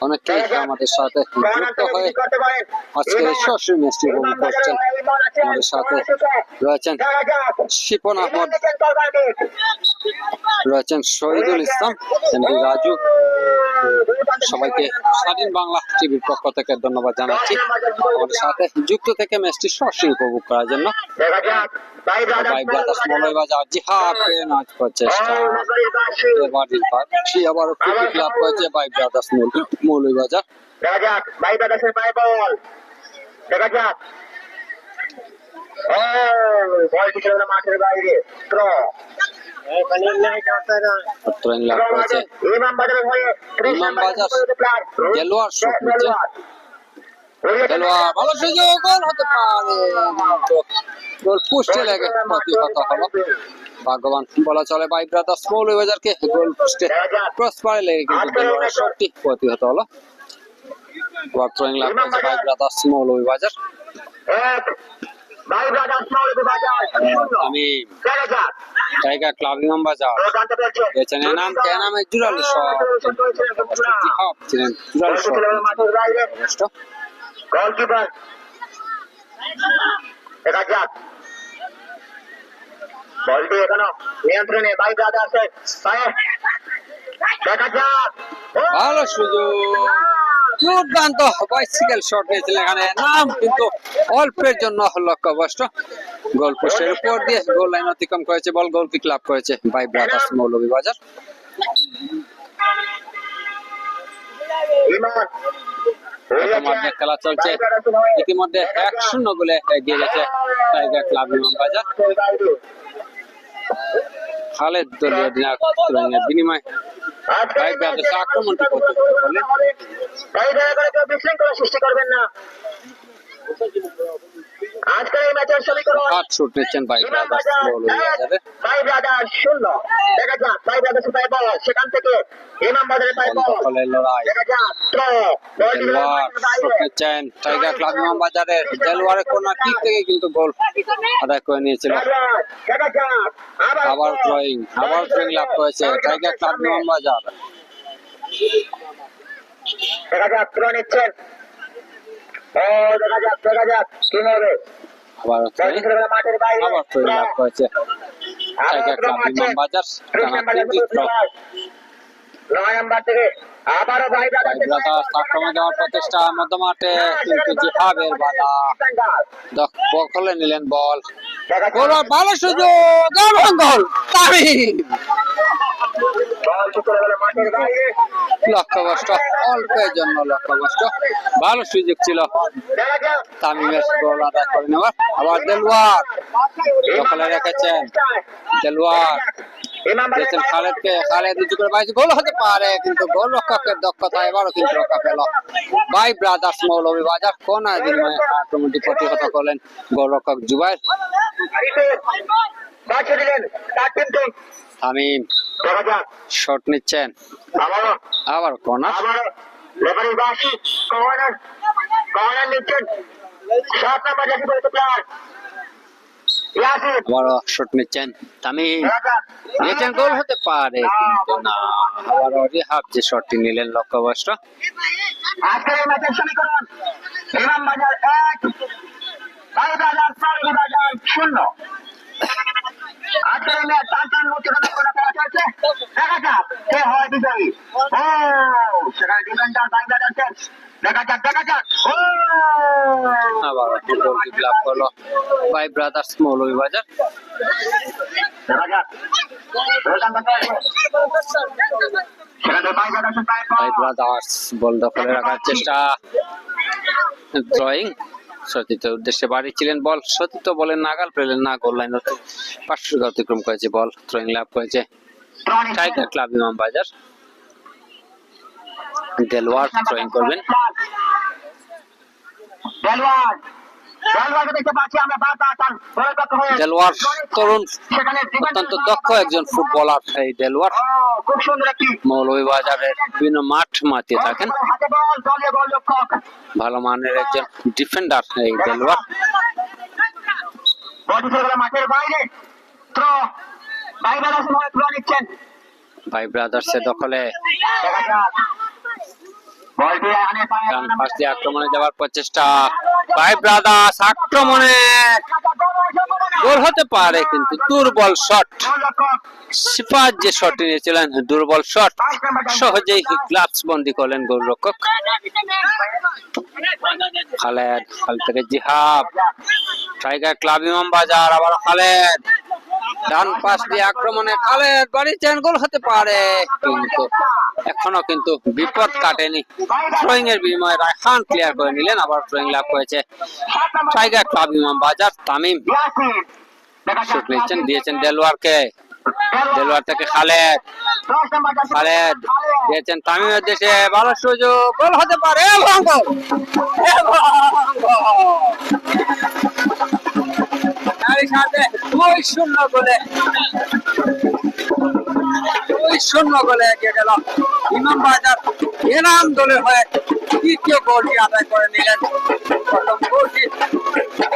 অনেকেই আমাদের সাথে কর্নার যুক্ত থেকে হয়ে কি করতে পারেন আজকের এই সরাসরি ম্যাচটি উপভোগ করছেন। আমাদের সাথে রয়েছেন দেখা যাক শিপন আহমদ, কর্নার রয়েছেন শহীদুল ইসলাম, এমডি রাজু। সবাইকে স্বাধীন বাংলা টিভির পক্ষ থেকে ধন্যবাদ জানাচ্ছি আমাদের সাথে যুক্ত থেকে ম্যাচটি সরাসরি উপভোগ করার জন্য। দেখা যাক ভাই ভাই ব্রাদার্স মৌলভীবাজার জিহাদ নাচ প্রচেষ্টা এবারের পাচ্ছি আবার ফ্রি কিক লাভ করেছে ভাই ব্রাদার্স মৌলভীবাজার। দেখা যাক ভাই ব্রাদার্সের পায়ে বল দেখা যাক ও বলটি ছিল না মাঠের বাইরে থ্রো থ্রোয়িং লাভ করেছে ইমাম বাজারের হয়ে ইমাম বাজার গেলোয়ার শট নিচ্ছে, খেলোয়াড় ভালো সুযোগ, গোল হতে পারে তো গোল পোস্টে লেগে প্রতিহত হলো। ভাগ্যবান বলা চলে ভাই ব্রাদার্স মৌলভীবাজারকে, গোল পোস্টে ক্রস পারে লেগে কিন্তু খেলোয়াড়ের শটটি প্রতিহত হলো। থ্রোয়িং লাভ করেছে ভাই ব্রাদার্স মৌলভীবাজার। এক ভাই ব্রাদার্স মৌলভীবাজার তামিম, দেখা যাক টাইগার ক্লাব ইমাম বাজার দুর্দান্ত খেলছে পেয়েছেন এনাম, এনামে জুরালি শট, জিহাব ছিলেন জুরালি শট মাঠের বাইরে অবশ্য। গোলকিপার দেখা যাক বলটি এখনো নিয়ন্ত্রণে ভাই ব্রাদার্সের পায়ে দেখা যাক ভালো সুযোগ, দুর্দান্ত বাইসাইকেল শট নিয়েছিলেন এখানে নাম, কিন্তু অল্পের জন্য লক্ষ্যভ্রষ্ট। গোল পোস্টের উপর দিয়ে গোল লাইন অতিক্রম করেছে, বল গোল কিক লাভ করেছে ভাই ব্রাদার্স মৌলভীবাজার। ইমান বর্তমানে খেলা চলছে, ইতিমধ্যে 1-0 গোলে এগিয়ে গেছে টাইগার ক্লাব ইমাম বাজার। খালেদ দলীয় অধিনায়ক থ্রোয়িং এর বিনিময়ে ভাই ব্রাদার্স আক্রমণটি করতে বলে ভাই দয়া করে কেউ বিশৃঙ্খলা সৃষ্টি করবেন না আজকের এই ম্যাচের সমীকরণ হাত শুট নিচ্ছেন ভাই ইমাম ব্রাদার্স বাজার মৌলভীবাজারে। 1, ভাই ব্রাদার 0। দেখা যাক ভাই ব্রাদার্স পায় বল, সেখান থেকে ইমাম বাজারের পায় বল বল। দখলের লড়াই। দেখা যাক থ্রো, বলটি দেলোয়ার শুট নিচ্ছেন টাইগার ক্লাব ইমাম বাজারের। দেলোয়ারের কর্নার কিক থেকে কিন্তু গোল আদায় করে নিয়েছিল। দেখা যাক আবার থ্রোয়িং লাভ করেছে টাইগার ক্লাব ইমাম বাজার। দেখা যাক থ্রো নিচ্ছেন। ও দেখা যাক কি হবে। আবার মাঠের বাইরে থ্রোয়িং লাভ করেছে টাইগার ক্লাব ইমাম বাজার। টানা 3টি থ্রো। 9 নাম্বার থেকে আবারও ভাই ভাই ব্রাদার্স আক্রমণ দেওয়ার প্রচেষ্টা মধ্যমাঠে, কিন্তু জিহাবের বাধা। দখলে নিলেন বল। গোল, ভালো সুযোগ এবং গোল তামিম। মাঠের বাইরে লক্ষ্যভ্রষ্ট, অল্পের জন্য লক্ষ্যভ্রষ্ট। ভালো সুযোগ ছিল দেখা যাক তামিমের গোল আদায় করে নেওয়ার। আবার দেলোয়ার দখলে রেখেছেন। দেলোয়ার দিয়েছেন খালেদকে। খালেদ উঁচু করে বাইরে গোল হতে পারে, কিন্তু গোল রক্ষকের দক্ষতা এবারও কিন্তু রক্ষা পেল ভাই ব্রাদার্স মৌলভীবাজার। কোন বিনিময়ে আক্রমণটি প্রতিহত করলেন গোলরক্ষক জুবাইর। বাঁচিয়ে দিলেন তার টিমকে। তামিম দেখা যাক শট নিচ্ছেন। আবারও আবার কর্নার। রেফারি বাসি কর্নার নিচ্ছেন 7 নাম্বার জার্সি পরিহিত প্লেয়ার ইয়াসির। আবারও শট নিচ্ছেন তামিম। দেখা যাক নিয়েছেন, গোল হতে পারে কিন্তু না। আবারও রিহাব যে শটটি নিলেন লক্ষ্যভ্রষ্ট। আজকের এই ম্যাচের সমীকরণ ইমাম বাজার 1, ভাই বাজার 0। আজকের এই ম্যাচ টান উত্তেজনা করে খেলা চলছে। দেখা যাক কে হয় বিজয়ী। ও সেখানে ডিফেন্ডার ভাই বাজার। দেখা যাক ও আবার গোল কিক লাভ করলো ভাই ব্রাদার্স মৌলভীবাজার। দেখা যাক সেখানে ভাই বাজার ভাই ব্রাদার্স বল দখলে রাখার চেষ্টা। ড্রয়িং সতীর্থের উদ্দেশ্যে বাড়িয়েছিলেন বল। সতীর্থ বলেন নাগাল পেলেন না। গোল লাইন পাঁচশো অতিক্রম করেছে বল। থ্রোয়িং লাভ করেছে টাইগার ক্লাব ইমাম বাজার। দেলোয়ার থ্রোয়িং করবেন। দেলোয়ার তরুণ, অত্যন্ত দক্ষ একজন ফুটবলার এই দেলোয়ার। খুব সুন্দর একটি মৌলভীবাজারের বিভিন্ন মাঠ মাতিয়ে থাকেন। হাতে বল, দলীয় গোলরক্ষক ভালো মানের একজন ডিফেন্ডার এই দেলোয়ার। বলটি চলে গেল মাঠের বাইরে। থ্রো, ভাই ব্রাদার্স থ্রো নিচ্ছেন। ভাই ব্রাদার্স এর দখলে। দেখা যাক বলটি আনে পায় ডান পাশ দিয়ে আক্রমণে যাওয়ার প্রচেষ্টা। ভাই ব্রাদার্স আক্রমণে গোল হতে পারে, কিন্তু দুর্বল শট। গোলরক্ষক সিফাত যে শট নিয়েছিলেন দুর্বল শট, সহজেই গ্লাভস বন্দি করলেন গোলরক্ষক। খালেদ থেকে জিহাব। টাইগার ক্লাব ইমাম বাজার। আবার খালেদ ডান পাশ দিয়ে আক্রমণে খালেদ বাড়িয়েছেন, গোল হতে পারে, কিন্তু এখনো কিন্তু বিপদ কাটেনি। থ্রোয়িং এর বিনিময়ে রায়হান ক্লিয়ার করে নিলেন। আবার থ্রোয়িং লাভ করেছে টাইগার ক্লাব ইমাম বাজার। তামিম ইয়াসির। দেখা যাক শুট নিচ্ছেন, দিয়েছেন দেলোয়ারকে। দেলোয়ার থেকে খালেদ। 10 নাম্বার জার্সি খালেদ দিয়েছেন তামিমের দেশে। ভালো সুযোগ, গোল হতে পারে এবং গোল। তারই সাথে 2-0 গোলে 2-0 গোলে এগিয়ে গেল ইমাম বাজার। এনাম দলের হয়ে তৃতীয় গোলটি আদায় করে নিলেন। প্রথম গোলটি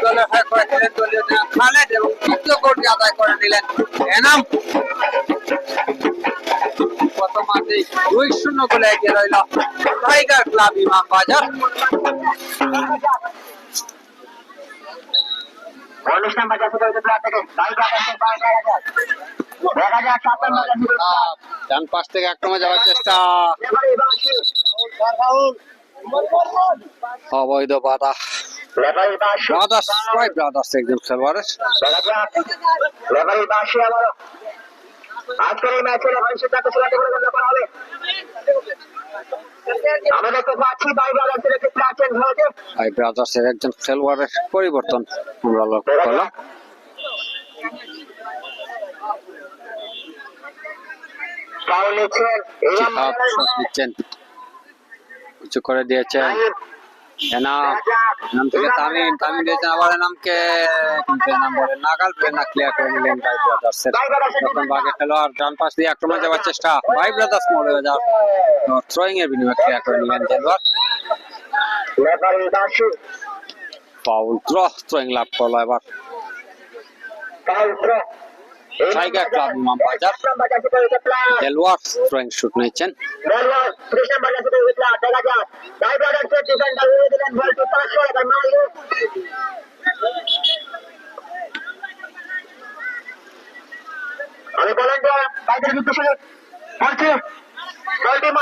দলের হয়ে করেছিলেন দলীয় খালেদ, এবং তৃতীয় গোলটি আদায় করে নিলেন এনাম। প্রথমার্ধেই 2-0 গোলে এগিয়ে রইল টাইগার ক্লাব ইমাম বাজার। 19 নাম্বার জার্সি পরিহিত প্লেয়ার থেকে ভাই ব্রাদার্সের পায়। দেখা যাক 7 নাম্বার জার্সি পরিহিত প্লেয়ার ডান পাশ থেকে আক্রমণে যাওয়ার চেষ্টা। রেফারি বাসি অবৈধ বাধা। রেফারি বাসি ব্রাদার্স ভাই ব্রাদার্স একজন খেলোয়াড়ের। দেখা যাক রেফারি বাসি আবারও আজকের এই ম্যাচে রেফারি সিদ্ধান্ত চূড়ান্ত করে গণ্য করা হবে। আমরা দেখতে পাচ্ছি ভাই ব্রাদার্সের একটি প্লেয়ার চেঞ্জ হয়েছে। ভাই ব্রাদার্স এর একজন খেলোয়াড়ের পরিবর্তন আমরা লক্ষ্য করলাম। ফাউল নিচ্ছেন ইমাম জিহাব বাজার। শট নিচ্ছেন, উঁচু করে দিয়েছেন। নাম থেকে তামিম তামিম দিয়েছেন আবার নামকে কিন্তু নাম বলে নাগাল প্রেরণা ক্লিয়ার করে নিলেন ভাই ব্রাদার্সের তখন বাগে খেলোয়াড় ডান পাশ দিয়ে আক্রমণ যাওয়ার চেষ্টা ভাই ব্রাদার্স মৌলভীবাজার থ্রোয়িং এর বিনিময়ে ক্লিয়ার করে নিলেন দেলোয়ার ফাউল থ্রোয়িং লাভ করলো এবার Tiger Club Imambazar Delowar throwing shoot নিচ্ছেন আমি বলেন যে বাইরের বিদ্যুৎ বলছি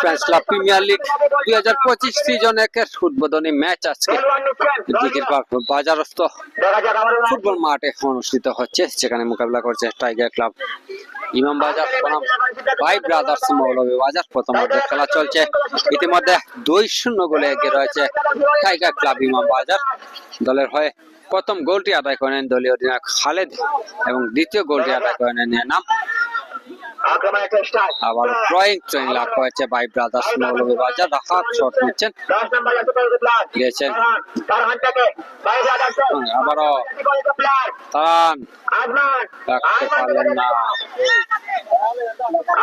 French Club Premier League 2025 season একের উদ্বোধনী ম্যাচ আজকে দিঘির বাজারস্থ ফুটবল মাঠে অনুষ্ঠিত হচ্ছে সেখানে মোকাবিলা করছে টাইগার ক্লাব ইমামবাজার বনাম ভাই ব্রাদার্স মৌলভীবাজার প্রথম অর্ধের খেলা চলছে ইতিমধ্যে 2-0 গোলে এগিয়ে রয়েছে টাইগার ক্লাব ইমামবাজার দলের হয়ে প্রথম গোলটি আদায় করেন দলীয় অধিনায়ক খালেদ এবং দ্বিতীয় গোলটি আদায় করেন নাম আক্রমণের চেষ্টা আবার থ্রোয়িং লাভ করেছে Bhai Brothers Moulvibazar half shot নিচ্ছেন 10 নম্বর প্লেয়ার দিয়েছেন তারহান থেকে ভাই ব্রাদার্স আবারও প্লেয়ার তারান আজমান রাখতে পারলেন না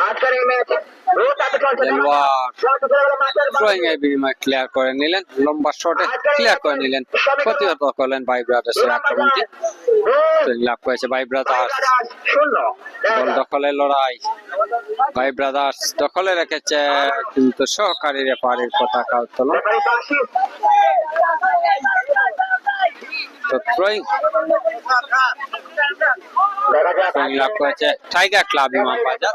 আজকের এই ম্যাচ দেলোয়ার থ্রোয়িং এর বিনিময়ে ক্লিয়ার করে নিলেন লম্বা শটে ক্লিয়ার করে নিলেন প্রতিহত করলেন ভাই ব্রাদার্সের আক্রমণটি থ্রোয়িং লাভ করেছে ভাই ব্রাদার্স বল দখলের লড়াই ভাই ব্রাদার্স দখলে রেখেছে কিন্তু সহকারী রেফারির পতাকা উত্তোলন তো থ্রোয়িং লাভ করেছে টাইগার ক্লাব ইমামবাজার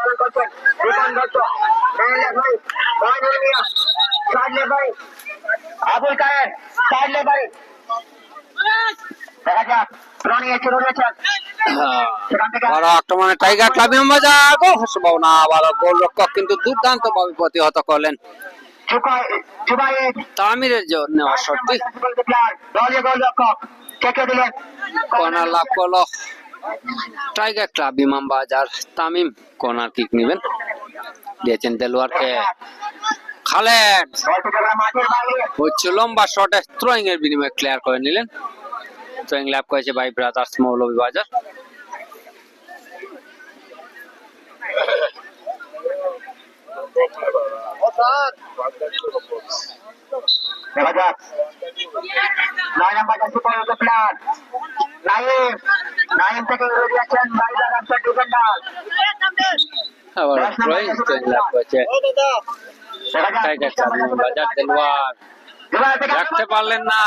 আবুল কায়ের সাইডলে ভাই দেখা যাক রনি এসে রয়েছেন বড় আক্রমণে টাইগার ক্লাব ইমামবাজার গোল সম্ভাবনা আবার গোলরক্ষক কিন্তু দুর্দান্ত ভাবে প্রতিহত করলেন তামিরের জন্য শটটি দলীয় গোলরক্ষক চেকে দিলেন কর্নার লাভ করলো Tiger Club Imambazar Tamim corner kick নেবেন দিয়েছেন দেলোয়ারকে খালেদ হচ্ছে লম্বা শটে থ্রোয়িং এর বিনিময়ে ক্লিয়ার করে নিলেন থ্রোয়িং লাভ করেছে ভাই ব্রাদার্স মৌলভীবাজার দেখা যাক 9 নম্বর প্লেয়ার নাইম থেকে দিয়েছেন ভাই ব্রাদার্সের ডিফেন্ডার আবার থ্রোয়িং লাভ করেছে টাইগার ক্লাব ইমামবাজার দেলোয়ার রাখতে পারলেন না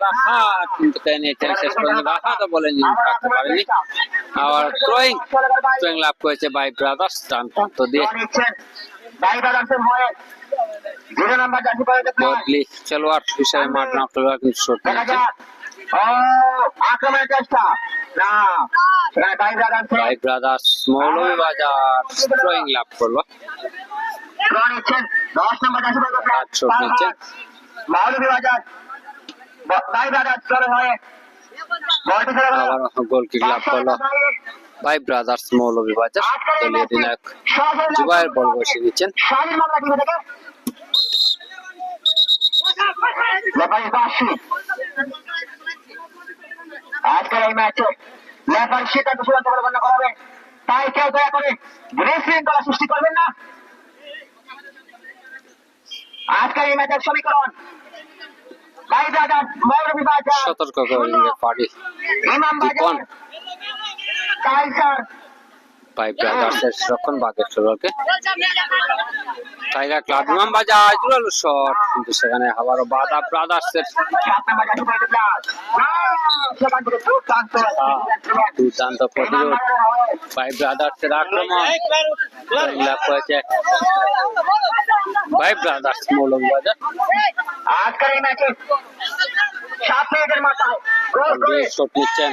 রাখা কিন্তু নিয়েছেন শেষ পর্যন্ত রাখা তো বলেন রাখতে পারেনি আবার থ্রোয়িং লাভ করেছে ভাই ব্রাদার্স ডান প্রান্ত দিয়ে ভাই ব্রাদার্সের হয়ে 0 নম্বর জার্সি পরে বদলি খেলোয়াড় হিসেবে মাঠ না খেলোয়াড় কিন্তু শট দেখা নিয়েছেন যাক ও আক্রমণের চেষ্টা না ভাই ব্রাদার্স মৌলভীবাজার থ্রোয়িং লাভ করলো নিচ্ছেন 10 নম্বর জার্সি পরে শট নিচ্ছেন মৌলভীবাজার ভাই ব্রাদার্স করে হয়ে বলটি ছেড়ে গেল আবার গোল কিক লাভ করলো ভাই ব্রাদার্স মৌলভীবাজার দলীয় অধিনায়ক জুবায়ের বল বসিয়ে দিচ্ছেন শাহিন মামলা টিভি থেকে লেফারি বাসি আজকের এই ম্যাচে লেফারি সিদ্ধান্ত চূড়ান্ত করে গণ্য করা হবে তাই কেউ দয়া করে বিশৃঙ্খলা সৃষ্টি করবেন না আজকের এই ম্যাচের সমীকরণ ভাই ব্রাদার্স মৌলভীবাজার সতর্ক করে রেফারি ইমামবাজার টাইগার ভাই ব্রাদার্সের রক্ষণ ভাগের খেলোয়াড়কে টাইগার ক্লাব ইমামবাজার জোরালো শট কিন্তু সেখানে আবারও বাধা ব্রাদার্সের দুর্দান্ত প্রতিরোধ ভাই ব্রাদার্সের আক্রমণ লাভ করেছে ভাই ব্রাদার্স মৌলভীবাজার আজকের এই ম্যাচে 7 মিনিটের মাথায় গোল করে শট নিচ্ছেন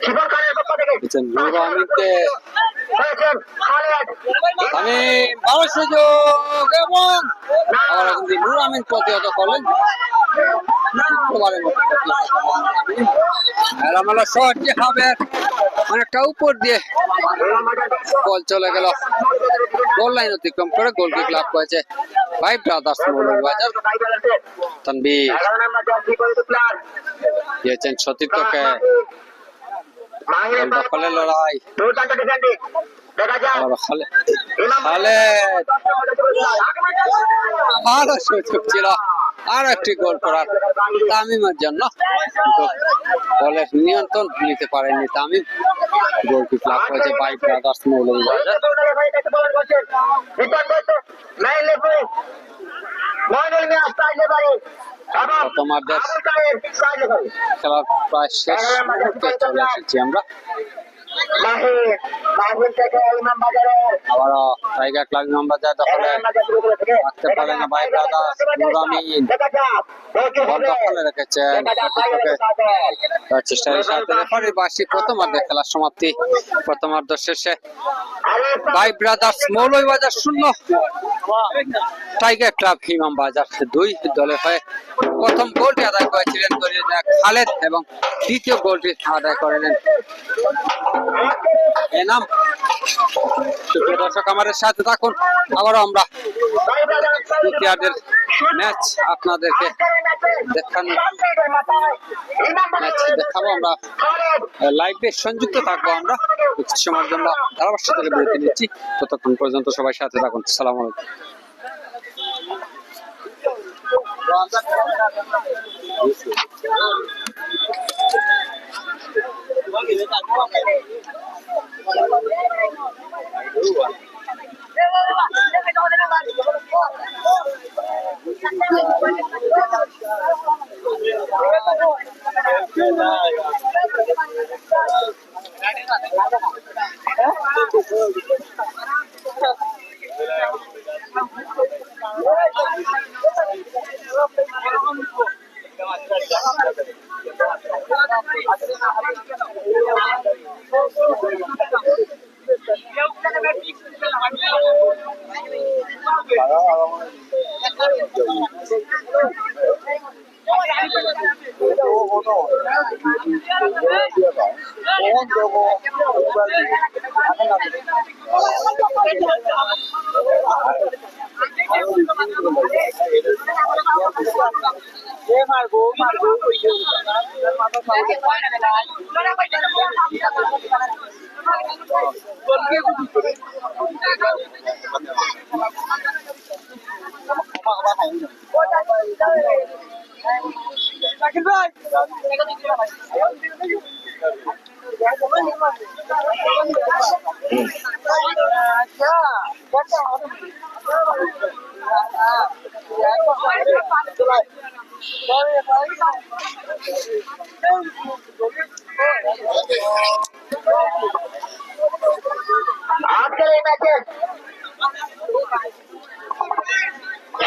শিবর খানের পক্ষ থেকে নুর আমিনকে হয়েছেন খালেদ আমি ভালো সুযোগ এবং আবার কিন্তু নুর আমিন প্রতিহত করলেন মেলামেলা শটটি হবে অনেকটা উপর দিয়ে বল চলে গেল গোল লাইন অতিক্রম করে গোল কিক লাভ করেছে ভাই ব্রাদার্স মৌলভীবাজার তানভীর দিয়েছেন সতীর্থকে বল দখলের লড়াই আর খালেদ ভালো সুযোগ ছিল আর একটি গোল করার তামিমের জন্য, কিন্তু বলের নিয়ন্ত্রণ নিতে পারেননি তামিম। গোলটি লাভ করেছে ভাই ব্রাদার্স মৌলভীবাজার। প্রথমার্ধের খেলার প্রায় শেষ মুহূর্তে চলে এসেছি আমরা। আবারও টাইগার ক্লাব ইমামবাজার দখলে রাখতে পারে না ভাই ব্রাদার্স। নুরামিন বল দখলে রেখেছেন, চেষ্টার সাথে রেফারি বার্ষিক প্রথমার্ধে খেলার সমাপ্তি। প্রথমার্ধ শেষে ভাই ব্রাদার্স মৌলভীবাজার 0, টাইগার ক্লাব ইমামবাজার 2 দলের হয়ে প্রথম গোলটি আদায় করেছিলেন খালেদ এবং দ্বিতীয় গোলটি আদায় করেন এনাম। সুপ্রিয় দর্শক আমাদের সাথে থাকুন, আবারও আমরা দ্বিতীয়ার্ধের ম্যাচ আপনাদেরকে দেখাবো। আমরা লাইভে সংযুক্ত থাকবো। আমরা কিছু সময়ের জন্য ধারাভাষ্য থেকে বিরতি নিচ্ছি, ততক্ষণ পর্যন্ত সবাই সাথে থাকুন। সালাম আলাইকুম। আজকের এই ম্যাচের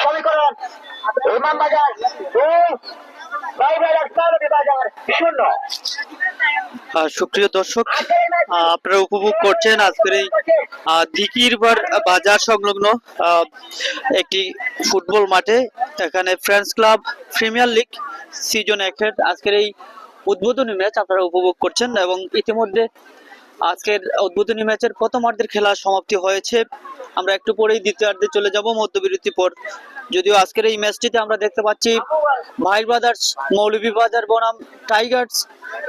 সমীকরণ ইমামবাজার 2, টাইগার ক্লাব মৌলভীবাজার 0। সুপ্রিয় দর্শক, আপনারা উপভোগ করছেন আজকের এই দিকির বাজার সংলগ্ন একটি ফুটবল মাঠে। এখানে friends Club Premier League season 1 আজকের এই উদ্বোধনী ম্যাচ আপনারা উপভোগ করছেন, এবং ইতিমধ্যে আজকের উদ্বোধনী ম্যাচের প্রথমার্ধের খেলা সমাপ্তি হয়েছে। আমরা একটু পরেই দ্বিতীয়ার্ধে চলে যাব মধ্যবিরতি পর। যদিও আজকের এই ম্যাচটিতে আমরা দেখতে পাচ্ছি ভাই ব্রাদার্স মৌলভীবাজার বনাম টাইগার্স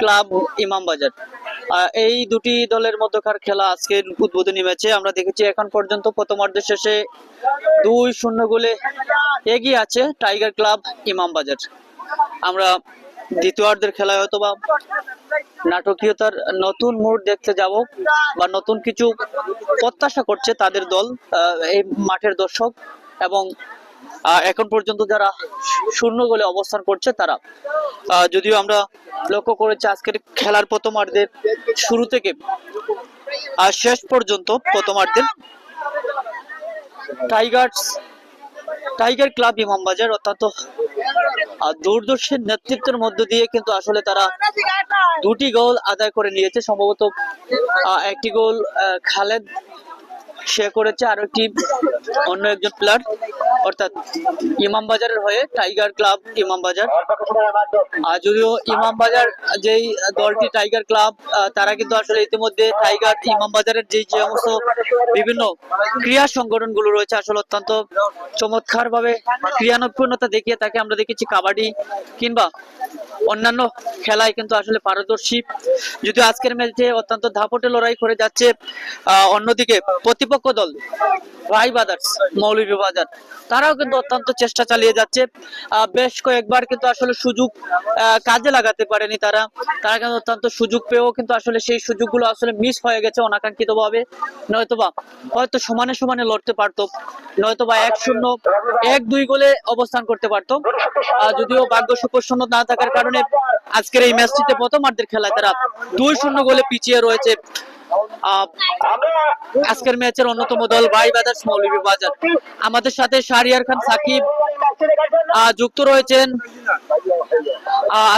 ক্লাব ইমামবাজার, এই দুটি দলের মধ্যকার খেলা আজকের উদ্বোধনী ম্যাচে আমরা দেখেছি। এখন পর্যন্ত প্রথমার্ধের শেষে 2-0 গোলে এগিয়ে আছে টাইগার ক্লাব ইমামবাজার। আমরা দ্বিতীয়ার্ধের খেলায় হয়তোবা নাটকীয়তার নতুন মোড় দেখতে যাব, বা নতুন কিছু প্রত্যাশা করছে তাদের দল, এই মাঠের দর্শক, এবং এখন পর্যন্ত যারা 0 গোলে অবস্থান করছে তারা। যদিও আমরা লক্ষ্য করেছি আজকের খেলার প্রথমার্ধের শুরু থেকে শেষ পর্যন্ত প্রথমার্ধের টাইগার ক্লাব ইমামবাজার অত্যন্ত দূরদর্শী নেতৃত্বের মধ্য দিয়ে কিন্তু আসলে তারা 2টি গোল আদায় করে নিয়েছে। সম্ভবত একটি গোল খালেদ সে করেছে আরো একটি অন্য একজন প্লেয়ার, অর্থাৎ ইমামবাজারের হয়ে টাইগার ক্লাব ইমামবাজার। আর যদিও ইমামবাজার যেই দলটি টাইগার ক্লাব, তারা কিন্তু আসলে ইতিমধ্যে টাইগার ইমামবাজারের যে সমস্ত বিভিন্ন ক্রীড়া সংগঠনগুলো রয়েছে আসলে অত্যন্ত চমৎকার ভাবে ক্রিয়ানৈপুণ্যতা দেখিয়ে তাকে আমরা দেখেছি কাবাডি কিংবা অন্যান্য খেলায় কিন্তু আসলে পারদর্শী। যদিও আজকের ম্যাচে অত্যন্ত দাপটে লড়াই করে যাচ্ছে। অন্যদিকে প্রতিপক্ষ দল ভাই ব্রাদার্স মৌলভীবাজার, তারাও কিন্তু অত্যন্ত চেষ্টা চালিয়ে যাচ্ছে। বেশ কয়েকবার কিন্তু আসলে সুযোগ কাজে লাগাতে পারেনি তারা কিন্তু অত্যন্ত সুযোগ পেয়েও কিন্তু আসলে সেই সুযোগগুলো আসলে মিস হয়ে গেছে অনাকাঙ্ক্ষিত ভাবে। নয়তোবা হয়তো সমানে সমানে লড়তে পারতো, নয়তোবা 1-0 1-2 গোলে অবস্থান করতে পারতো। যদিও ভাগ্য সুপ্রসন্ন না থাকার কারণে আজকের এই ম্যাচটিতে প্রথমার্ধের খেলায় তারা 2-0 গোলে পিছিয়ে রয়েছে। আজকের ম্যাচের অন্যতম দল ভাই ব্রাদার্স মৌলভীবাজার। আমাদের সাথে শাহরিয়ার খান সাকিব যুক্ত রয়েছেন।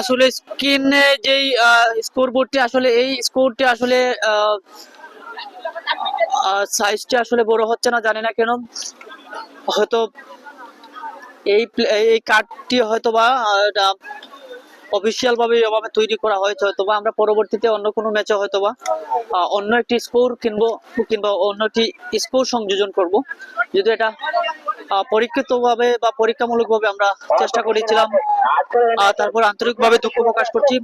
আসলে স্ক্রিনে যেই স্কোর বোর্ডটি আসলে এই স্কোরটি আসলে সাইজটি আসলে বড় হচ্ছে না, জানি না কেন। হয়তো এই কার্ডটি হয়তো বা অফিসিয়াল ভাবে এভাবে তৈরি করা হয়েছে, হয়তো বা আমরা পরবর্তীতে অন্য কোনো ম্যাচে হয়তো বা অন্য একটি স্কোর কিংবা অন্য একটি স্কোর সংযোজন করব। যদি এটা পরীক্ষিত ভাবে বা পরীক্ষামূলক ভাবে আমরা চেষ্টা করেছিলাম। তারপর আন্তরিকভাবে দুঃখ প্রকাশ করছি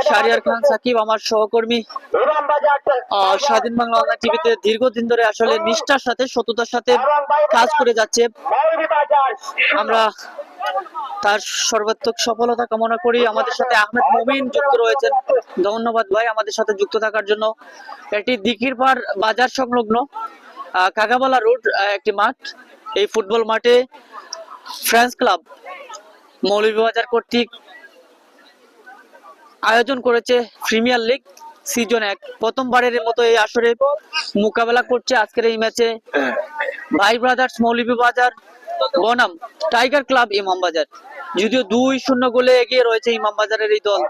শাহরিয়ার খান সাকিব, আমার সহকর্মী, স্বাধীন বাংলা অনলাইন টিভিতে দীর্ঘদিন ধরে আসলে নিষ্ঠার সাথে সততার সাথে কাজ করে যাচ্ছে। আমরা তার সর্বাত্মক সফলতা কামনা করি। আমাদের সাথে আহমেদ মুমিন যুক্ত রয়েছেন, ধন্যবাদ ভাই আমাদের সাথে যুক্ত থাকার জন্য। এটি দিঘিরপাড় বাজার সংলগ্ন কাগাবালা রোড একটি মাঠ। এই ফুটবল মাঠে ফ্রেন্ডস ক্লাব মৌলভীবাজার কর্তৃক আয়োজন করেছে প্রিমিয়ার লিগ সিজন 1। প্রথমবারের মতো এই আসরে মোকাবেলা করছে আজকের এই ম্যাচে ভাই ব্রাদার্স মৌলভীবাজার বনাম টাইগার ক্লাব ইমামবাজার। যদিও 2-0 গোলে এগিয়ে রয়েছে ইমামবাজারের এই দল।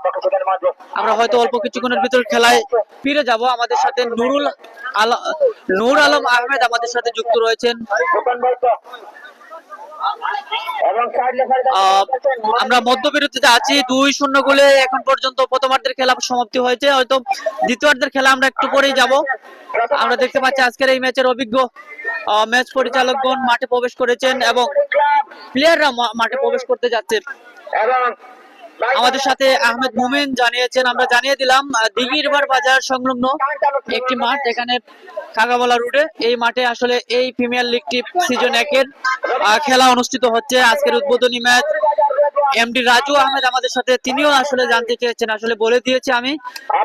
আমরা হয়তো অল্প কিছুক্ষণের ভিতর খেলায় ফিরে যাব। আমাদের সাথে নূর আলম আহমেদ আমাদের সাথে যুক্ত রয়েছেন। আমরা মধ্যবিরতিতে আছি, 2-0 গোলে এখন পর্যন্ত প্রথমার্ধের খেলা সমাপ্তি হয়েছে। হয়তো দ্বিতীয়ার্ধের খেলা আমরা একটু পরেই যাব। আমরা দেখতে পাচ্ছি আজকের এই ম্যাচের অভিজ্ঞ ম্যাচ পরিচালকগণ মাঠে প্রবেশ করেছেন এবং প্লেয়াররা মাঠে প্রবেশ করতে যাচ্ছে। আমাদের সাথে আহমেদ মুমিন জানিয়েছেন, আমরা জানিয়ে দিলাম দিঘিরপাড় বাজার সংলগ্ন একটি মাঠ, এখানে কাগাবালা রোডে এই মাঠে আসলে এই প্রিমিয়ার লিগটি সিজন 1 এর খেলা অনুষ্ঠিত হচ্ছে। আজকের উদ্বোধনী ম্যাচ এমডি রাজু আহমেদ আমাদের সাথে, তিনিও আসলে জানতে চেয়েছেন, আসলে বলে দিয়েছি আমি।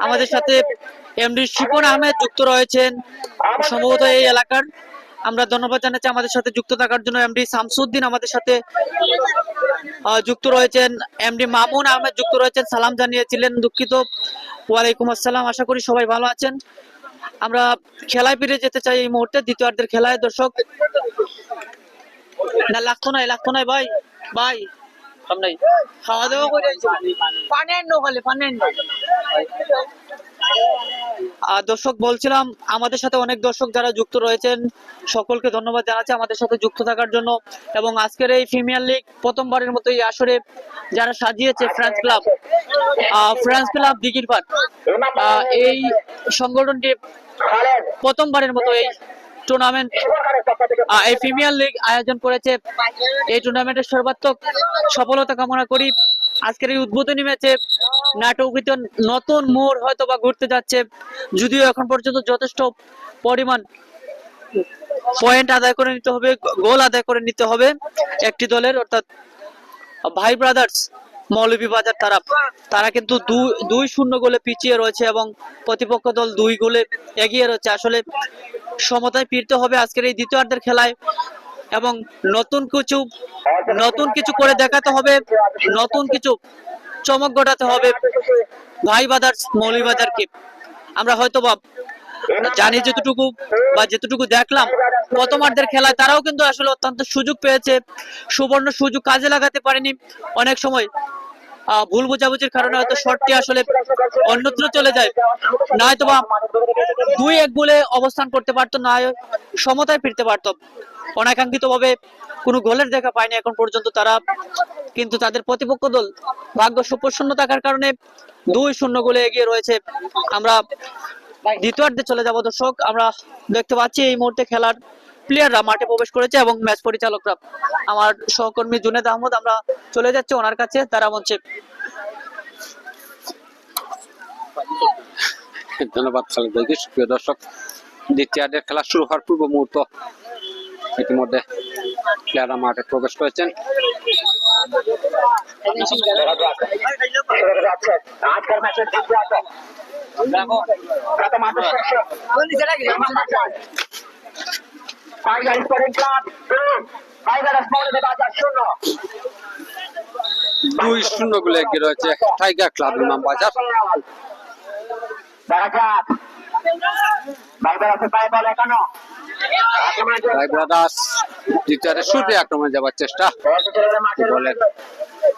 আমাদের সাথে এমডি শিপন আহমেদ যুক্ত রয়েছেন, সম্ভবত এই এলাকার। আমরা ধন্যবাদ জানাচ্ছি আমাদের সাথে যুক্ত থাকার জন্য। এমডি শামসুদ্দিন আমাদের সাথে যুক্ত রয়েছেন, এমডি মামুন আহমেদ যুক্ত রয়েছেন, সালাম জানিয়েছিলেন, দুঃখিত। ওয়ালাইকুম আসসালাম, আশা করি সবাই ভালো আছেন। আমরা খেলায় ফিরে যেতে চাই এই মুহূর্তে দ্বিতীয়ার্ধের খেলায়। দর্শক না লাগতো নাই ভাই নাই খাওয়া দাওয়া করে পানি আনো খালি পানি আনো। দর্শক বলছিলাম আমাদের সাথে অনেক দর্শক যারা যুক্ত রয়েছেন সকলকে ধন্যবাদ জানাচ্ছি আমাদের সাথে যুক্ত থাকার জন্য। এবং আজকের এই প্রিমিয়ার লিগ প্রথমবারের মতো এই আসরে যারা সাজিয়েছে ফ্রেন্ডস ক্লাব দিঘিরপাড়, এই সংগঠনটি প্রথমবারের মতো এই টুর্নামেন্ট এই প্রিমিয়ার লিগ আয়োজন করেছে। এই টুর্নামেন্টের সর্বাত্মক সফলতা কামনা করি। আজকের এই উদ্বোধনী ম্যাচে নাটকীয় নতুন মোড় হয়তো বা ঘুরতে যাচ্ছে, যদিও এখন পর্যন্ত যথেষ্ট পরিমাণ পয়েন্ট আদায় করে নিতে হবে, গোল আদায় করে নিতে হবে একটি দলের, অর্থাৎ ভাই ব্রাদার্স মৌলভীবাজার তারা কিন্তু 2-0 গোলে পিছিয়ে রয়েছে এবং প্রতিপক্ষ দল 2 গোলে এগিয়ে রয়েছে। আসলে সমতায় ফিরতে হবে আজকের এই দ্বিতীয়ার্ধের খেলায় এবং নতুন কিছু করে দেখাতে হবে, নতুন কিছু চমক ঘটাতে হবে ভাই ব্রাদার্স মৌলভীবাজারকে। আমরা হয়তো জানি যেটুকু দেখলাম প্রথমার্ধের খেলায়, তারাও কিন্তু আসলে অত্যন্ত সুযোগ পেয়েছে, সুবর্ণ সুযোগ কাজে লাগাতে পারেনি। অনেক সময় ভুল বোঝাবুঝির কারণে হয়তো শটটি আসলে অন্যত্র চলে যায়, নয়তো বা 2-1 গোলে অবস্থান করতে পারতো, না সমতায় ফিরতে পারতো। অনাকাঙ্ক্ষিত ভাবে কোনো গোলের দেখা পায়নি এখন পর্যন্ত তারা, কিন্তু তাদের প্রতিপক্ষ দল ভাগ্য সুপ্রসন্ন থাকার কারণে 2-0 গোলে এগিয়ে রয়েছে। আমরা দ্বিতীয়ার্ধে চলে যাব দর্শক। আমরা দেখতে পাচ্ছি এই মুহূর্তে খেলার প্লেয়াররা মাঠে প্রবেশ করেছে এবং ম্যাচ পরিচালকরা। আমার সহকর্মী জুনেদ আহমদ, আমরা চলে যাচ্ছি ওনার কাছে তারা মঞ্চে। ধন্যবাদ খালেদ ভাইকে। সুপ্রিয় দর্শক, দ্বিতীয়ার্ধের খেলা শুরু হওয়ার পূর্ব মুহূর্ত ইতিমধ্যে প্লেয়াররা মাঠে প্রবেশ করেছেন। আজকের ম্যাচের দ্বিতীয় প্রথমার্ধ শেষে টাইগার স্পোর্টিং ক্লাব 2, টাইগার মৌলভী বাজার 0। 2-0 গোলে এগিয়ে রয়েছে টাইগার ক্লাব ইমামবাজার। দেখা যাক বাইবার আছে পায়ে বল এখনো ভাই ব্রাদার্স দ্বিতীয়ার্ধে শুরুতে আক্রমণে যাবার চেষ্টা, বলের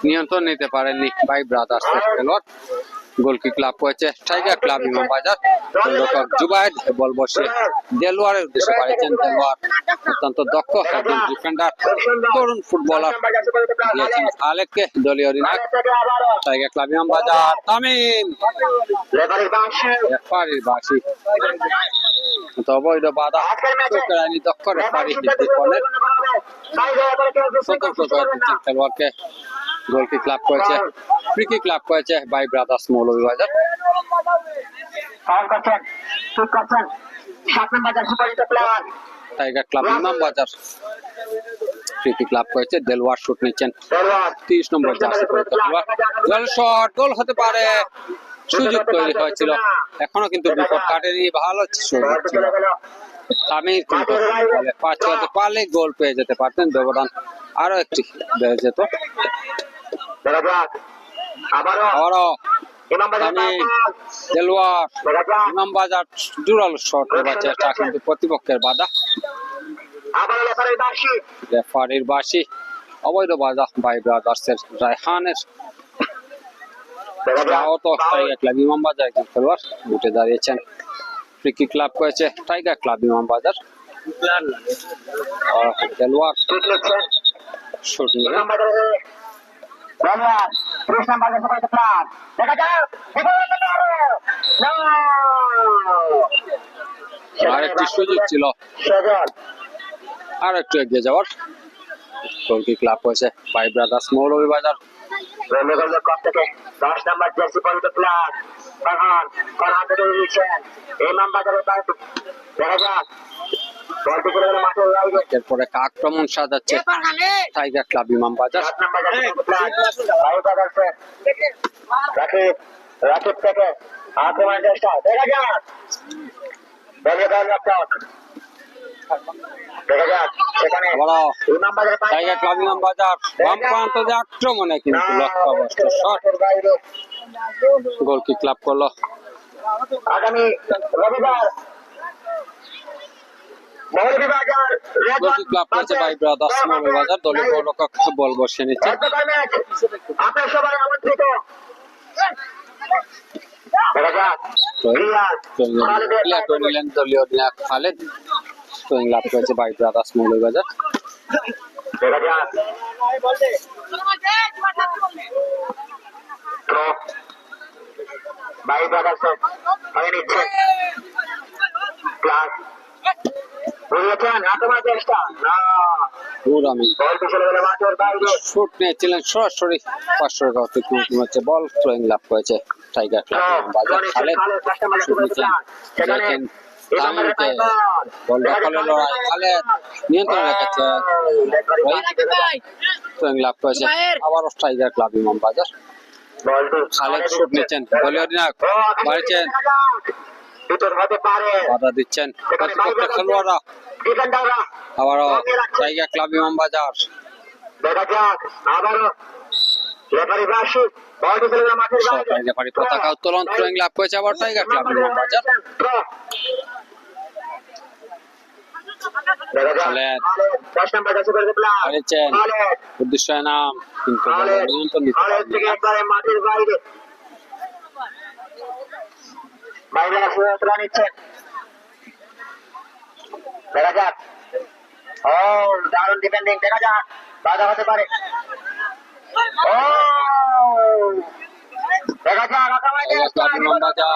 নিয়ন্ত্রণ নিতে পারেননি ভাই ব্রাদার্স খেলোয়াড়। গোলকিক লাভ করেছে টাইগার ক্লাব ইমামবাজার। গোলরক্ষক জুবায়েদ বল বসে দেলোয়ারের উদ্দেশ্যে পাঠিয়েছেন। দেলোয়ার অত্যন্ত দক্ষ একজন ডিফেন্ডার, তরুণ ফুটবলার, দিয়েছেন খালেদকে দলীয় অধিনায়ক টাইগার ক্লাব ইমামবাজার। তামিম রেফারির বাঁশি, অবৈধ বাধা চোখের আইনি দক্ষ রেফারি হিদ্দিকনের সতর্ক করে দিচ্ছেন খেলোয়াড়কে। গোলকিক লাভ করেছে, ফ্রি কিক লাভ করেছে Bhai Brothers Moulvibazar. Tiger Club Imambazar free kick লাভ করেছে, দেলোয়ার শুট নিচ্ছেন 30 নম্বর জার্সি পরে খেলোয়াড়। গোল শট, গোল হতে পারে, সুযোগ তৈরি হয়েছিল, এখনো কিন্তু বিপদ কাটেনি, ভালো সুযোগ ছিল। তামির কিন্তু বলে পারলে গোল পেয়ে যেতে পারতেন, ব্যবধান আরো একটি বেড়ে যেত। আবারও তামিম, দেলোয়ার, ইমামবাজার জোরালো শট নেবার চেষ্টা, কিন্তু প্রতিপক্ষের বাধা, রেফারির বাঁশি, অবৈধ বাধা ভাই ব্রাদার্সের রায়হানের। টাইগার ক্লাব ইমামবাজার একজন খেলোয়াড় উঠে দাঁড়িয়েছেন। ফ্রি কিক লাভ করেছে Tiger Club Imambazar. Delowar shoot নিয়ে আরেকটি সুযোগ ছিল আর একটু এগিয়ে যাওয়ার। গোলকিক লাভ করেছে ভাই ব্রাদার্স মৌলভীবাজার। 10 নম্বর জার্সি পরিহিত প্লেয়ার ফারহান, ফারহান থেকে দিয়েছেন ইমামবাজারের বাইরে। দেখা যাক বলটি করে মাঠে লাইবে। এরপরে আক্রমণ সাজাচ্ছে টাইগার ক্লাব ইমামবাজার। 10 নম্বর জার্সি পরিহিত প্লেয়ার বাইবাজার রাকিব, রাকিব থেকে আক্রমণ চেষ্টা। দেখা যাক বলবেন রক্ষক, দেখা যাক সেখানে আবারও ইমামবাজারের টাইগার ক্লাব ইমামবাজার বাম প্রান্ত দিয়ে আক্রমণে কিন্তু লক্ষ্যভ্রষ্ট শট। বাইরে। গোলকিক লাভ করলো আগামী রবিবার মৌলভীবাজার গোলকিক লাভ করেছে ভাই ব্রাদার্স মৌলভীবাজার। দলীয় গোলরক্ষক বল বসিয়ে নিচ্ছে। আপনার সবাই আমন্ত্রিত। দেখা যাক ক্লিয়ার করে নিলেন দলীয় অধিনায়ক খালেদ। স্কোরিং লাভ করেছে ভাই ব্রাদার্স মৌলভীবাজার। দেখা যাক ভাই ব্রাদার্স হয়ে নিচ্ছে ক্লাস বুঝেছেন আক্রমণ চেষ্টা না আমি বল পিছনে গেলে মাঠের বাইরে। শুট নিয়েছিলেন সরাসরি পাঁচশো হচ্ছে বল। থ্রোয়িং লাভ করেছে টাইগার ক্লাব বাজার। খালেদ শুট নিচ্ছেন তামিমকে, বল দখলের লড়াই, খালেদ নিয়ন্ত্রণ রেখেছে, থ্রোয়িং লাভ করেছে আবারও টাইগার ক্লাব ইমামবাজার। খালেদ শুট নিচ্ছেন, দলীয় অধিনায়ক বাড়িছেন, বাধা দিচ্ছেন প্রতিপক্ষের খেলোয়াড়রা। আবারও টাইগার ক্লাব ইমামবাজার। দেখা যাক আবারও রেফারি বাসি বল পিছনে গেলে মাঠের বাইরে। সরকারি রেফারি পতাকা উত্তোলন, থ্রোয়িং লাভ করেছে আবার টাইগার ক্লাব ইমামবাজার। দেখা যাক খালেদ 10 নম্বর জার্সি পরে প্লেয়ার হারিয়েছেন খালেদ উদ্দেশ্য নাম কিন্তু বলের নিয়ন্ত্রণ দিতে খালেদ পারেননি। থেকে একবারে মাটির বাইরে বাইরে সুরক্ষা নিচ্ছেন দেখা যাক ও দারুণ ডিফেন্ডিং দেখা যাক বাধা হতে পারে ও দেখা যাক আগামী টাইগার ক্লাব ইমামবাজার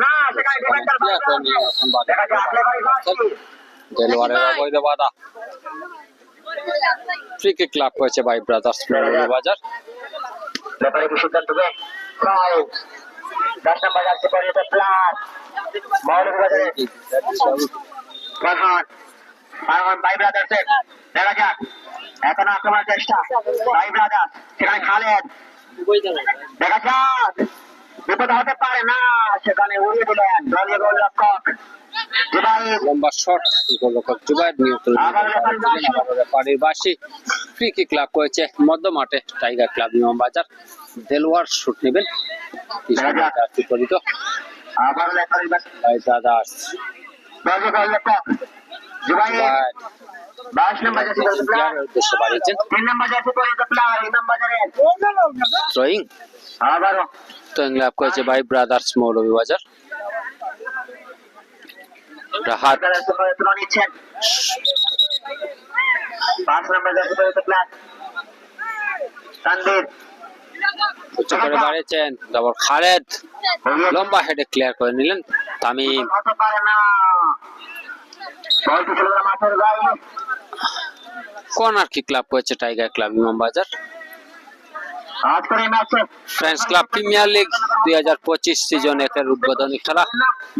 না সেখানে ডিফেন্ডার ক্লিয়ার করে নিল এখন বাধা। দেখা যাক লেফারি বাসি দেলোয়ারের অবৈধ বাধা। ফ্রি কিক লাভ করেছে বাই ব্রাদার্স মৌলভীবাজার। লেফারি কি সিদ্ধান্ত দেয় ফাউল 10 নম্বর জার্সি পরে প্লেয়ার মৌলভীবাজারের প্রধান এখন বাই ব্রাদার্সের দেখা যাক এখন আক্রমণের চেষ্টা বাই ব্রাদার্স সেখানে খালেদ দেখা যাক বিপদ হতে পারে না সেখানে উড়িয়ে দিলেন দলীয় গোলরক্ষক জুবাইর লম্বা শট গোলরক্ষক জুবাইর নিয়ন্ত্রণ পাড়ির বাসি। ফ্রি কিক লাভ করেছে মধ্য মাঠে Tiger Club Imambazar. Delowar shoot নেবেন পরিত আবার লেফারি বাসি বাই ব্রাদার্স। দলীয় গোলরক্ষক জুবাইর 22 নম্বর জার্সি পরে প্লেয়ার উদ্দেশ্যে বাড়িয়েছেন 3 নম্বর জার্সি পরে প্লেয়ার ইমামবাজারের থ্রোয়িং আবারও থ্রোয়িং লাভ করেছে by Brothers Moulvibazar. Rahat jersey পরে তুলে নিচ্ছেন 5 নম্বর জার্সি পরে প্লেয়ার তানভীর উচ্চ করে বাড়িয়েছেন তারপর খালেদ লম্বা হেডে ক্লিয়ার করে নিলেন তামিম। হতে পারে না বলটি ছিল মাঠের বাইরে কর্নার কিক লাভ করেছে টাইগার ক্লাব ইমামবাজার। আজকের এই ম্যাচে French Club Premier League 2025 season 1 এর উদ্বোধনী খেলা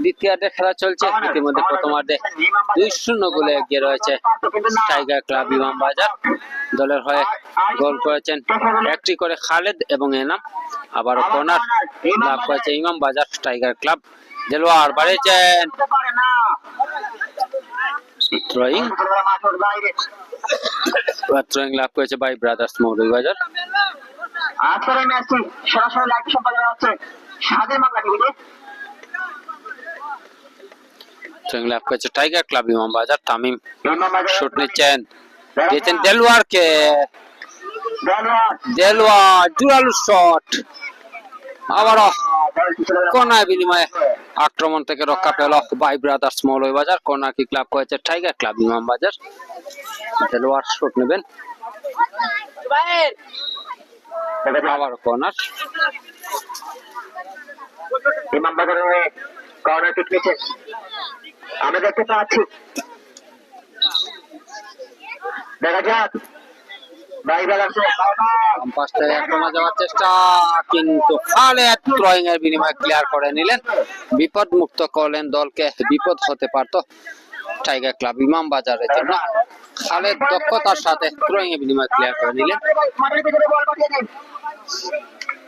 দ্বিতীয়ার্ধে খেলা চলছে। ইতিমধ্যে প্রথমার্ধে 2-0 গোলে এগিয়ে রয়েছে টাইগার ক্লাব ইমামবাজার। দলের হয়ে গোল করেছেন একটি করে খালেদ এবং এনাম। আবারও কর্নার লাভ করেছে ইমামবাজার টাইগার ক্লাব। দেলোয়ার বাড়িয়েছেন হতে পারে না থ্রোয়িং মাঠের বাইরে থ্রোয়িং লাভ করেছে বাই ব্রাদার্স মৌলভীবাজার। আজকের এই ম্যাচে সরাসরি লাইভ সম্প্রচার হচ্ছে স্বাধীন বাংলা টিভিতে থ্রোয়িং লাভ করেছে Tiger Club Imambazar. Tamim ইমামবাজার shoot নিচ্ছেন দিয়েছেন দেলোয়ারকে। দেলোয়ার দেলোয়ার জোরালো শট আবারও বলটি ছিল কর্নার বিনিময়ে আক্রমণ থেকে রক্ষা পেল by Brothers Moulvibazar. Corner kick লাভ করেছে Tiger Club Imambazar. Delowar shot নেবেন আবারও কর্নার। ইমামবাজারের হয়ে কর্নার কিক নিচ্ছে আমরা দেখতে পাচ্ছি দেখা যাক বাই ব্রাদার্সের বাম পাশ থেকে আক্রমণে যাওয়ার চেষ্টা কিন্তু খালেদ থ্রোয়িং এর বিনিময়ে ক্লিয়ার করে নিলেন। বিপদ মুক্ত করলেন দলকে। বিপদ হতে পারত টাইগার ক্লাব ইমামবাজারের জন্য। খালেদ দক্ষতার সাথে থ্রোয়িং এর বিনিময়ে ক্লিয়ার করে নিলেন। মাঠের ভিতরে বল পাঠিয়ে দেন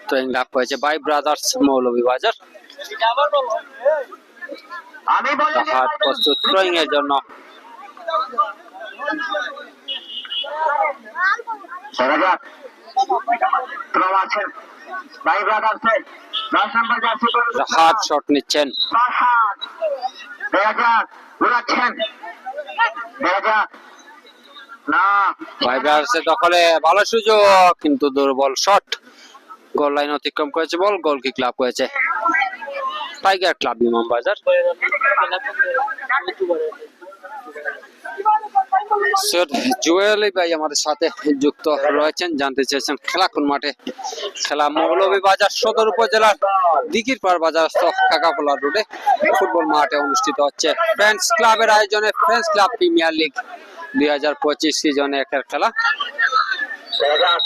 থ্রোয়িং লাভ করেছে বাই ব্রাদার্স মৌলভীবাজার। আমি বললাম হাত প্রস্তুত থ্রোয়িং এর জন্য। দেখা যাক থ্রো আছেন বাই ব্রাদার্সের 10 নম্বর জার্সি পরে রাহাত শট নিচ্ছেন ফারহাদ দেখা যাক উড়াচ্ছেন দেখা যাক না বাই ব্রাদার্সের দখলে ভালো সুযোগ কিন্তু দুর্বল শট। গোল লাইন অতিক্রম করেছে বল। গোল কিক লাভ করেছে টাইগার ক্লাব ইমামবাজার। সৈয়দ জুয়েল ভাই আমাদের সাথে যুক্ত রয়েছেন, জানতে চেয়েছেন খেলা কোন মাঠে। খেলা মৌলভীবাজার সদর উপজেলার দিঘিরপাড় বাজারস্থ কাকাপোলা রোডে ফুটবল মাঠে অনুষ্ঠিত হচ্ছে ফ্রেন্ডস ক্লাবের আয়োজনে ফ্রেন্ডস ক্লাব প্রিমিয়ার লিগ 2025 সিজনে একের খেলা দেখা যাক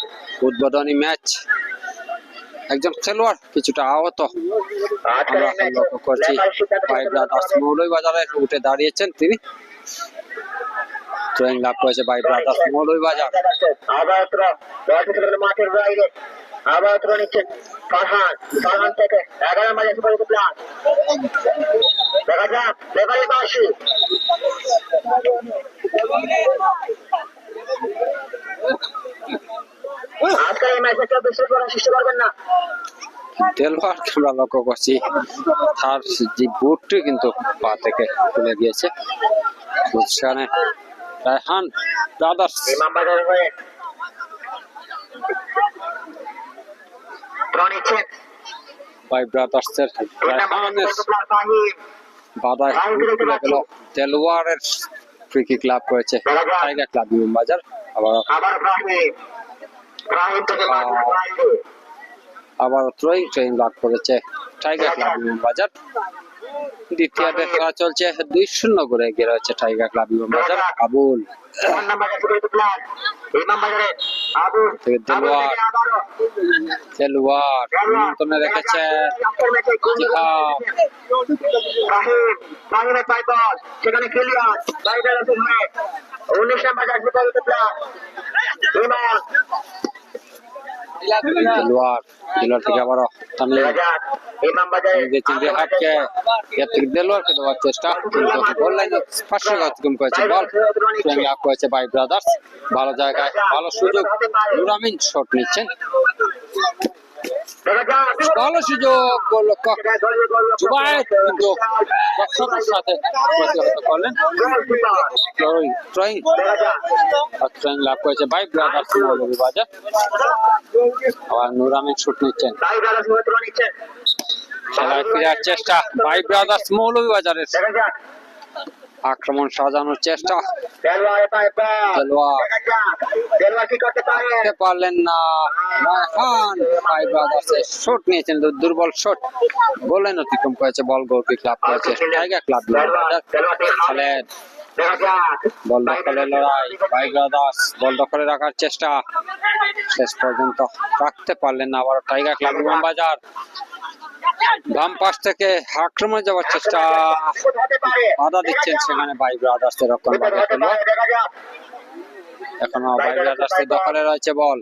উদ্বোধনী ম্যাচ। একজন খেলোয়াড় কিছুটা আহত আজকের আমরা এই ম্যাচে লক্ষ্য করছি। বাই ব্রাদার্স মৌলভীবাজারে উঠে দাঁড়িয়েছেন তিনি। থ্রোয়িং লাভ করেছে বাই ব্রাদার্স মৌলভীবাজার। আবার থ্রো বলটি ছিল মাঠের বাইরে আবার থ্রো নিচ্ছেন ফারহান থেকে 11 নম্বর জার্সি পরে প্লেয়ার দেখা যাক লেফারি বাসি আজকের এই ম্যাচে কেউ বিশৃঙ্খলা সৃষ্টি করবেন না দেলোয়ারকে আমরা লক্ষ্য করছি, তার যে বুটটি কিন্তু পা থেকে খুলে গিয়েছে। সেখানে রায়হান ব্রাদার্স ইমাম বাজার হয়ে ড্র নিচ্ছেন বাই ব্রাদার্সের রায়হানের বাধায় তুলে গেল দেলোয়ারের ফ্রি কিক লাভ করেছে টাইগার ক্লাব ইমামবাজার। আবার ব্রাহিম থেকে আবার ট্রেন লাভ করেছে টাইগার ক্লাব ইমামবাজার। দ্বিতীয়ার্ধে খেলা চলছে 2-0 করে এগিয়ে রয়েছে টাইগার ক্লাব ইমামবাজার। আবুল ইমাম বাজারে আবুল থেকে দেলোয়ার নিয়ন্ত্রণে রেখেছে জিহাদ। বাহিরের পাই বল সেখানে ক্লিয়ার বাইরে হয়ে 19 নাম্বার জার্সি পরিহিত প্লেয়ার ইমাম দেলোয়ার থেকে আবারও তামিম ইমাম বাজারে জিহাদকে দেলোয়ারকে দেওয়ার চেষ্টা, কিন্তু গোল লাইনে স্পর্শক অতিক্রম করেছে বল। ট্রেন লাভ করেছে বাই ব্রাদার্স। ভালো জায়গায় ভালো সুযোগ, নুর আমিন শট নিচ্ছেন, ভালো সুযোগ, গোলরক্ষক জুবায়ের কিন্তু রক্ষকের সাথে প্রতিহত করলেন। ট্রেন লাভ করেছে বাই ব্রাদার্স মৌলভীবাজার। আবার নুর আমিন শুট নিচ্ছেন, খেলায় ফেরার চেষ্টা বাই ব্রাদার্স মৌলভীবাজারের। আক্রমণ সাজানোর চেষ্টা, করতে পারলেন না রায়হান। বাই ব্রাদার্সের শট নিয়েছেন, দুর্বল শট, গোলেন অতিক্রম করেছে বল। গোলকিক লাভ করেছে টাইগার ক্লাব ইমামবাজার। খালেদ বল দখলের লড়াই, বাই ব্রাদার্স বল দখলে রাখার চেষ্টা, শেষ পর্যন্ত রাখতে পারলেন না আবার টাইগার ক্লাব ইমামবাজার। বাম পাশ থেকে আক্রমণে যাওয়ার চেষ্টা, বাধা দিচ্ছেন সেখানে বাই ব্রাদার্স এর রক্ষণভাগের খেলোয়াড়। এখনো বাই ব্রাদার্স এর দখলে রয়েছে বল।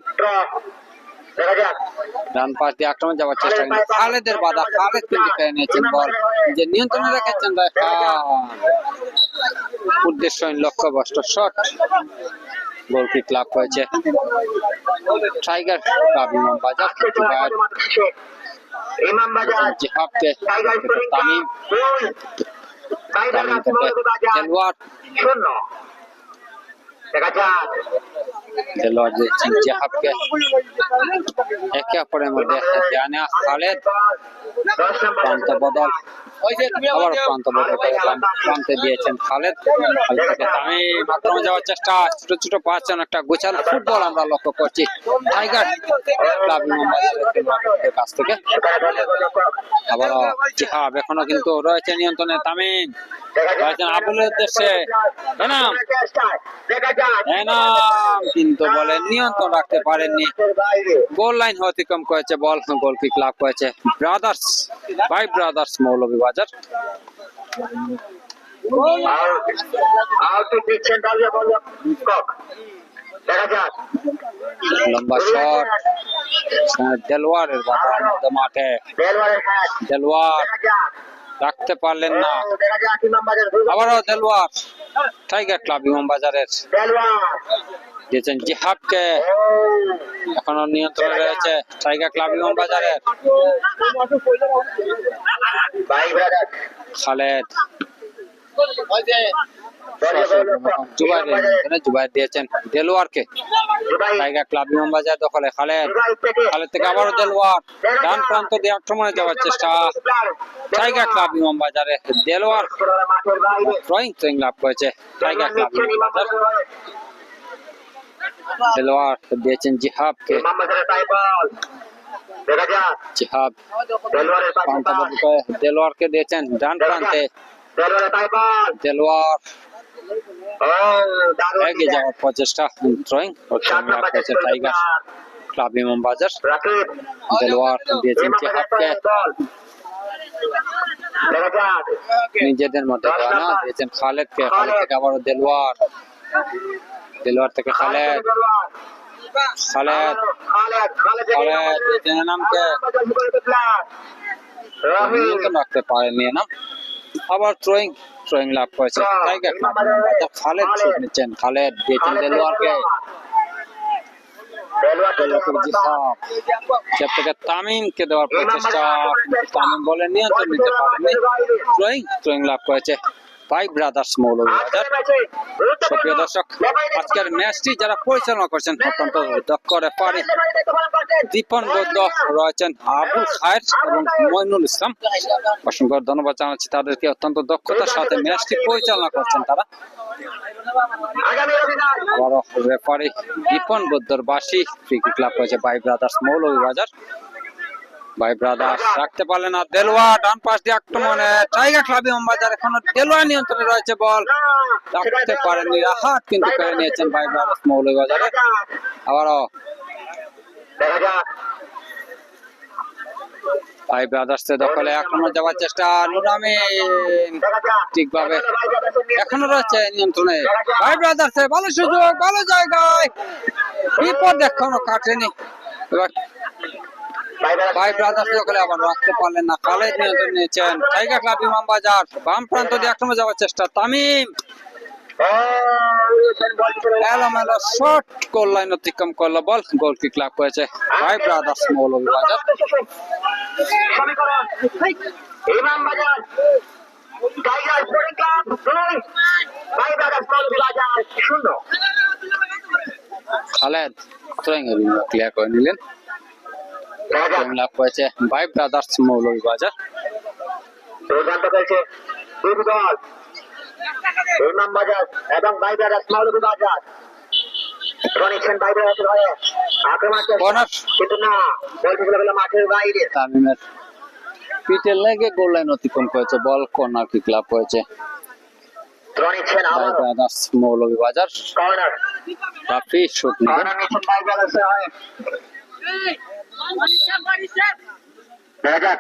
ডান পাশ দিয়ে আক্রমণ যাওয়ার চেষ্টা, কিন্তু খালেদের বাধা, খালেদ কিন্তু খেয়ে নিয়েছেন বল, যে নিয়ন্ত্রণে রেখেছেন রায়হান। উদ্দেশ্যহীন লক্ষ্যভ্রষ্ট শট, গোল কিক লাভ করেছে টাইগার ক্লাব ইমামবাজার। জিহাদকে তামিম, তামিম থেকে দেলোয়ার, দেলোয়ার দিচ্ছেন জিহাদকে, একে অপরের মধ্যে জানা খালেদ। প্রান্ত বদল, আবার প্রান্ত বদল করে প্রান্তে দিয়েছেন খালেদ। খালেদ থেকে তামিম, আক্রমণ যাওয়ার চেষ্টা, ছোট ছোট পাঁচ একটা গোছানো ফুটবল আমরা লক্ষ্য করছি টাইগার ক্লাব ইমামবাজারের কাছ থেকে। আবারও জিহাদ, এখনো কিন্তু রয়েছে নিয়ন্ত্রণে তামিম, রয়েছেন আবুলের উদ্দেশ্যে এনাম, কিন্তু বলে নিয়ন্ত্রণ রাখতে পারেননি, গোল লাইন অতিক্রম করেছে বল। গোল কিক লাভ করেছে ব্রাদার্স, বাই ব্রাদার্স মৌলভীবাজার। লম্বা শট, দেলোয়ারের বাধার মধ্যে মাঠে, দেলোয়ার রাখতে পারলেন না, আবারও দেলোয়ার টাইগার ক্লাব ইমামবাজারের দিয়েছেন জিহাদকে, এখনো নিয়ন্ত্রণে রয়েছে টাইগার ক্লাব ইমামবাজারের। খালেদ জুবাইর দিয়েছেন দেলোয়ারকে, টাইগার ক্লাব ইমামবাজার দখলে খালেদ, খালেদ থেকে আবারও দেলোয়ার, ডান প্রান্ত দিয়ে আক্রমণে যাওয়ার চেষ্টা টাইগার ক্লাব ইমামবাজারে। দেলোয়ার ড্রয়িং লাভ করেছে টাইগার ক্লাব ইমামবাজার। দেলোয়ার দিয়েছেন জিহাদকে, জিহাদ প্রান্ত বদল করে দেলোয়ারকে দিয়েছেন ডান প্রান্তে। দেলোয়ার এগিয়ে যাওয়ার প্রচেষ্টা, ড্রয়িং লাভ করেছে টাইগার ক্লাব ইমামবাজার। দেলোয়ার দিয়েছেন জিহাদকে, নিজেদের মধ্যে গয়না দিয়েছেন খালেদকে, খালেদ থেকে আবারও দেলোয়ার, দেলোয়ার থেকে খালেদ, খালেদ দিয়েছেন এনামকে, নিয়ন্ত্রণ রাখতে পারেননি এনাম। আবার থ্রোয়িং লাভ করেছে টাইগার ক্লাব ইমামবাজার। খালেদ শুট নিচ্ছেন, খালেদ দিয়েছেন দেলোয়ারকে, থেকে তামিমকে দেওয়ার প্রচেষ্টা, তামিম বলে নিয়ন্ত্রণ নিতে পারেননি। থ্রোয়িং লাভ করেছে ভাই ব্রাদার্স মৌলভীবাজার। সুপ্রিয় দর্শক, আজকের ম্যাচটি যারা পরিচালনা করছেন অত্যন্ত দক্ষ রেফারি দীপন বৈদ্য রয়েছেন, আবুল খায়ের এবং মইনুল ইসলাম। অসংখ্য ধন্যবাদ জানাচ্ছি তাদেরকে, অত্যন্ত দক্ষতার সাথে ম্যাচটি পরিচালনা করছেন তারা। আবারও রেফারি দীপন বৈদ্যর বাসী ফ্রি কিক লাভ করেছে ভাই ব্রাদার্স মৌলভীবাজার। ভাই ব্রাদার্স রাখতে পারলেন না, দেলোয়ার ডান পাশ দিয়ে আক্রমণে টাইগার ক্লাব ইমামবাজার, এখনো দেলোয়ার নিয়ন্ত্রণে রয়েছে, বল রাখতে পারেননি, হাত কিন্তু করে নিয়েছেন ভাই ব্রাদার্স মৌলভীবাজারে। আবারও ভাই ব্রাদার্স দখলে আক্রমণ যাওয়ার চেষ্টা, নুরামিন ঠিকভাবে এখনো রয়েছে নিয়ন্ত্রণে ভাই ব্রাদার্স, ভালো সুযোগ, ভালো জায়গায়, বিপদ এখনো কাটেনি। এবার ভাই ব্রাদার্স দখলে আবার রাখতে পারলেন না, খালেদ নিয়ন্ত্রণ নিয়েছেন, টাইগার ক্লাব ইমামবাজার বাম প্রান্ত দিয়ে আক্রমণ যাওয়ার চেষ্টা, তামিম এলোমেলো শট, গোল লাইন অতিক্রম করলো, বল গোল কিক লাভ করেছে Bhai Brothers Moulvibazar. Imambazar Tiger Sporting Club 2, Bhai Brothers Moulvibazar 0। Khaled clear করে নিলেন, লাভ করেছে ভাই ব্রাদার্স মৌলভীবাজার। দুর্দান্ত খেলছে দুই দল, ইমামবাজার এবং ভাই ব্রাদার্স মৌলভীবাজার। কনেকশন ভাই ব্রাদার্স হয়ে আক্রমণ কর্নার, কিন্তু না, বল ছিল মাঠের বাইরে। তামিমের পিঠে লেগে গোল লাইন অতিক্রম করেছে, বল কর্নার কিক লাভ করেছে কনেকশন ভাই Brothers Moulvibazar. Corner, Rafi shoot নিলেন, কর্নার নিচ্ছেন ভাই ব্রাদার্স হয়ে। দেখা যাক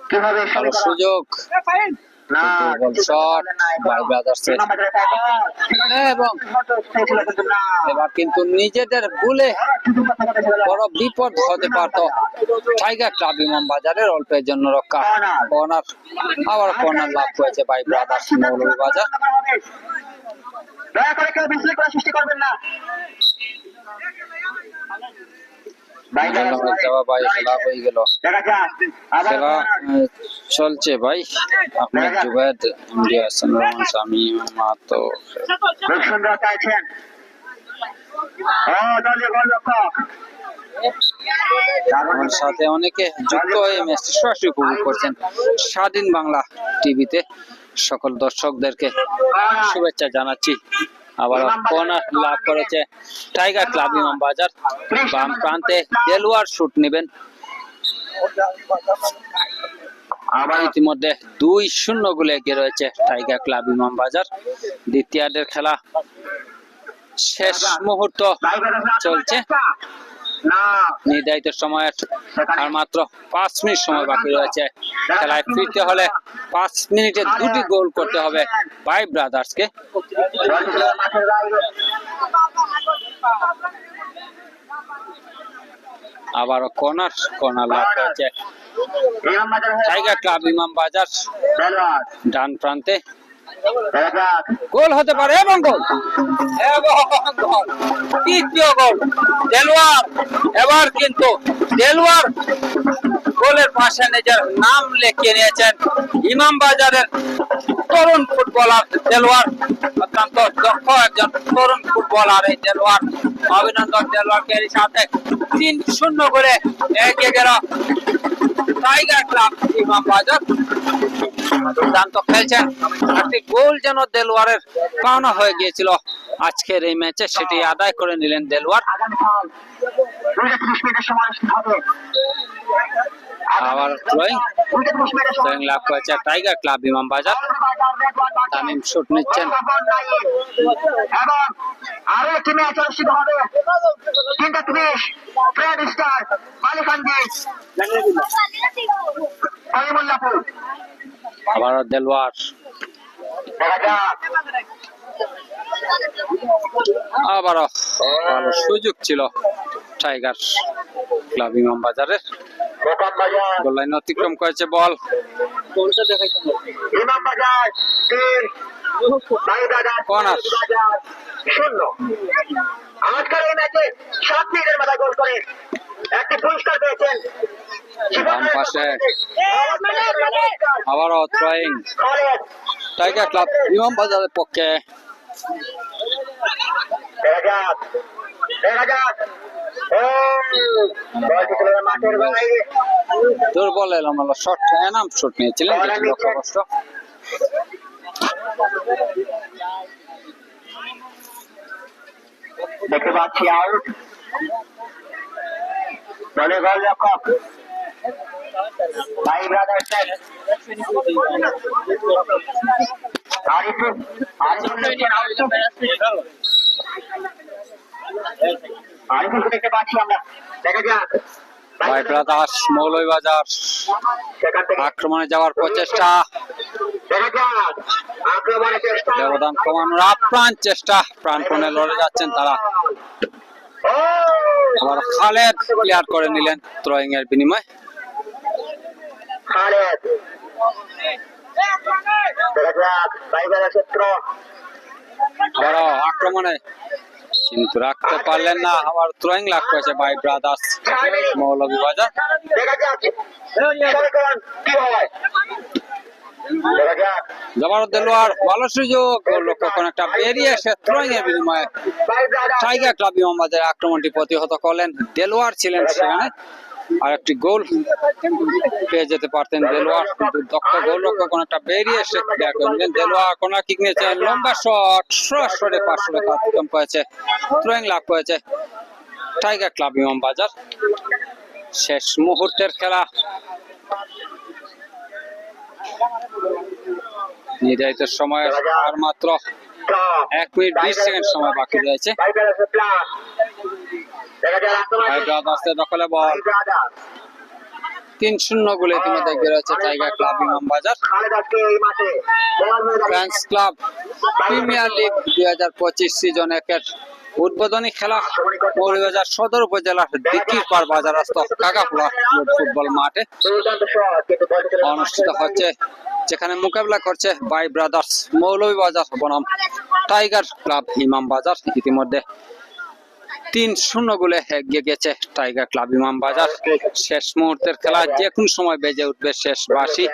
কিভাবে ভালো সুযোগ, দুর্বল শট ভাই ব্রাদার্স, এবং এবার কিন্তু নিজেদের ভুলে বড় বিপদ হতে পারত টাইগার ক্লাব ইমামবাজারের, অল্পের জন্য রক্ষা। কর্নার, আবার কর্নার লাভ করেছে ভাই ব্রাদার্স মৌলভীবাজার। দয়া করে কেউ বিশৃঙ্খলা সৃষ্টি করবেন না। লাভ হয়ে গেল, দেখা যাক আবার খেলা চলছে ভাই। আহমেদ জুবেদ, এমডি হাসান রহমান, শামীম মাতো খুব সুন্দর চাইছেন। দলীয় গোলরক্ষক আমার সাথে অনেকে যুক্ত হয়ে ম্যাচটি সরাসরি উপভোগ করছেন স্বাধীন বাংলা টিভিতে। সকল দর্শকদেরকে শুভেচ্ছা জানাচ্ছি। আবার কর্নার লাভ করেছে টাইগার ক্লাব ইমামবাজার, বাম প্রান্তে দেলোয়ার শুট নেবেন। ইতিমধ্যে 2-0 গোলে এগিয়ে রয়েছে টাইগার ক্লাব ইমামবাজার। দ্বিতীয়ার্ধের খেলা শেষ মুহূর্ত চলছে, নির্ধারিত সময়ের আর মাত্র 5 মিনিট সময় বাকি রয়েছে। খেলায় ফিরতে হলে 5 মিনিটে 2টি গোল করতে হবে ভাই ব্রাদার্সকে। আবারও কর্নার লাভ করেছে টাইগার ক্লাব ইমামবাজার, ডান প্রান্তে গোল হতে পারে, এবং গোল, তৃতীয় গোল দেলোয়ার। এবার কিন্তু দেলোয়ার গোলের পাশে নিজের নাম লিখিয়ে নিয়েছেন ইমামবাজারের তরুণ ফুটবলার দেলোয়ার, অত্যন্ত দক্ষ একজন তরুণ ফুটবলার এই দেলোয়ার। অভিনন্দন দেলোয়ারকে, এর সাথে 3-0 করে এগিয়ে গেল টাইগার ক্লাব ইমামবাজার। দুর্দান্ত খেলছেন, একটি গোল যেন দেলোয়ারের পাওনা হয়ে গিয়েছিল আজকের এই ম্যাচে, সেটি আদায় করে নিলেন দেলোয়ার। আবার থ্রোয়িং লাভ করেছে Tiger Club Imambazar. Tamim shoot নিচ্ছেন, আরো একটি ম্যাচ অনুষ্ঠিত হবে 3:30 ফ্রেড স্টার মালিকান্দি করিমুল্লাপুর। আবার দেলোয়ার, দেখা যাক আবারও ভালো সুযোগ ছিল টাইগার ক্লাব ইমামবাজারের, গোল লাইন অতিক্রম করেছে, বল ইমামবাজার 3, ভাই ব্রাদার্স কর্নার। 0। আজকের এই ম্যাচে 7 মিনিটের মাথায় গোল করে একটি পুরস্কার পেয়েছেন। বাম পাশে আবারও থ্রোয়িং, খালেদ টাইগার ক্লাব ইমাম বাজারের পক্ষে। দেখা যাক ও বলটি ছিল মাঠের বাইরে দুর্বল এলাম শট এনাম শট নিয়েছিলেন যেটি লক্ষ্যভ্রষ্ট। দেখতে পাচ্ছি আউট দলে গোলরক্ষক ভাই ব্রাদার্স আরিফুলকে দেখতে পাচ্ছি আমরা। দেখা যাক ভাই ব্রাদার্স মৌলভীবাজার সেখান থেকে আক্রমণে যাওয়ার প্রচেষ্টা, দেখা যাক আক্রমণের চেষ্টা ব্যবধান কমানোর আপ্রাণ চেষ্টা, প্রাণপণে লড়ে যাচ্ছেন তারা। ও আবার খালেদ ক্লিয়ার করে নিলেন থ্রোয়িং এর বিনিময়ে। খালেদ দেখা যাক বাইবেলের ক্ষেত্র বড় আক্রমণে কিন্তু রাখতে পারলেন না, আবার থ্রোয়িং লাভ করেছে ভাই ব্রাদার্স মৌলভীবাজার। দেখা যাক সরকার কি হয় দেখা যাক জবারত দেলোয়ার ভালো সুযোগ, লক্ষ্য অনেকটা বেরিয়ে এসে থ্রোয়িং এর বিনিময়ে ভাই ব্রাদার্স টাইগার ক্লাব ইমামবাজারের আক্রমণটি প্রতিহত করলেন। দেলোয়ার ছিলেন সেখানে, আর একটি গোল পেয়ে যেতে পারতেন দেলোয়ার, কিন্তু দক্ষ গোল রক্ষক অনেকটা বেরিয়ে এসে ক্লিয়ার করে নিলেন। দেলোয়ার কর্নার কিক নিয়েছেন, লম্বা শট সরাসরি পার্শ্ব রেখা অতিক্রম করেছে, থ্রোয়িং লাভ করেছে টাইগার ক্লাব ইমামবাজার। শেষ মুহূর্তের খেলা, নির্ধারিত সময় আর মাত্র 1 মিনিট 20 সেকেন্ড সময় বাকি রয়েছে। বাইবেলের প্লাস দেখা যাক আক্রমণ ভাই ব্রাদার্সের দখলে বল, ব্রাদার্স 3-0 গোলে ইতিমধ্যে এগিয়ে রয়েছে টাইগার ক্লাব ইমামবাজার। খালেদ আজকে এই মাঠে বল মেরে French Club Premier League 2025 season 1-এর উদ্বোধনী খেলা মৌলভীবাজার সদর উপজেলার দিকিরপার বাজারস্থ কাকাখোলা ফুটবল মাঠে দুর্দান্ত শট কিন্তু বলটি ছিল অনুষ্ঠিত হচ্ছে, যেখানে মোকাবেলা করছে বাই ব্রাদার্স মৌলভীবাজার বনাম টাইগার ক্লাব ইমামবাজার। ইতিমধ্যে 3-0 গোলে এগিয়ে গেছে টাইগার ক্লাব ইমামবাজার। শেষ মুহূর্তের খেলা, যে কোন সময় বেজে উঠবে শেষ বাঁশি।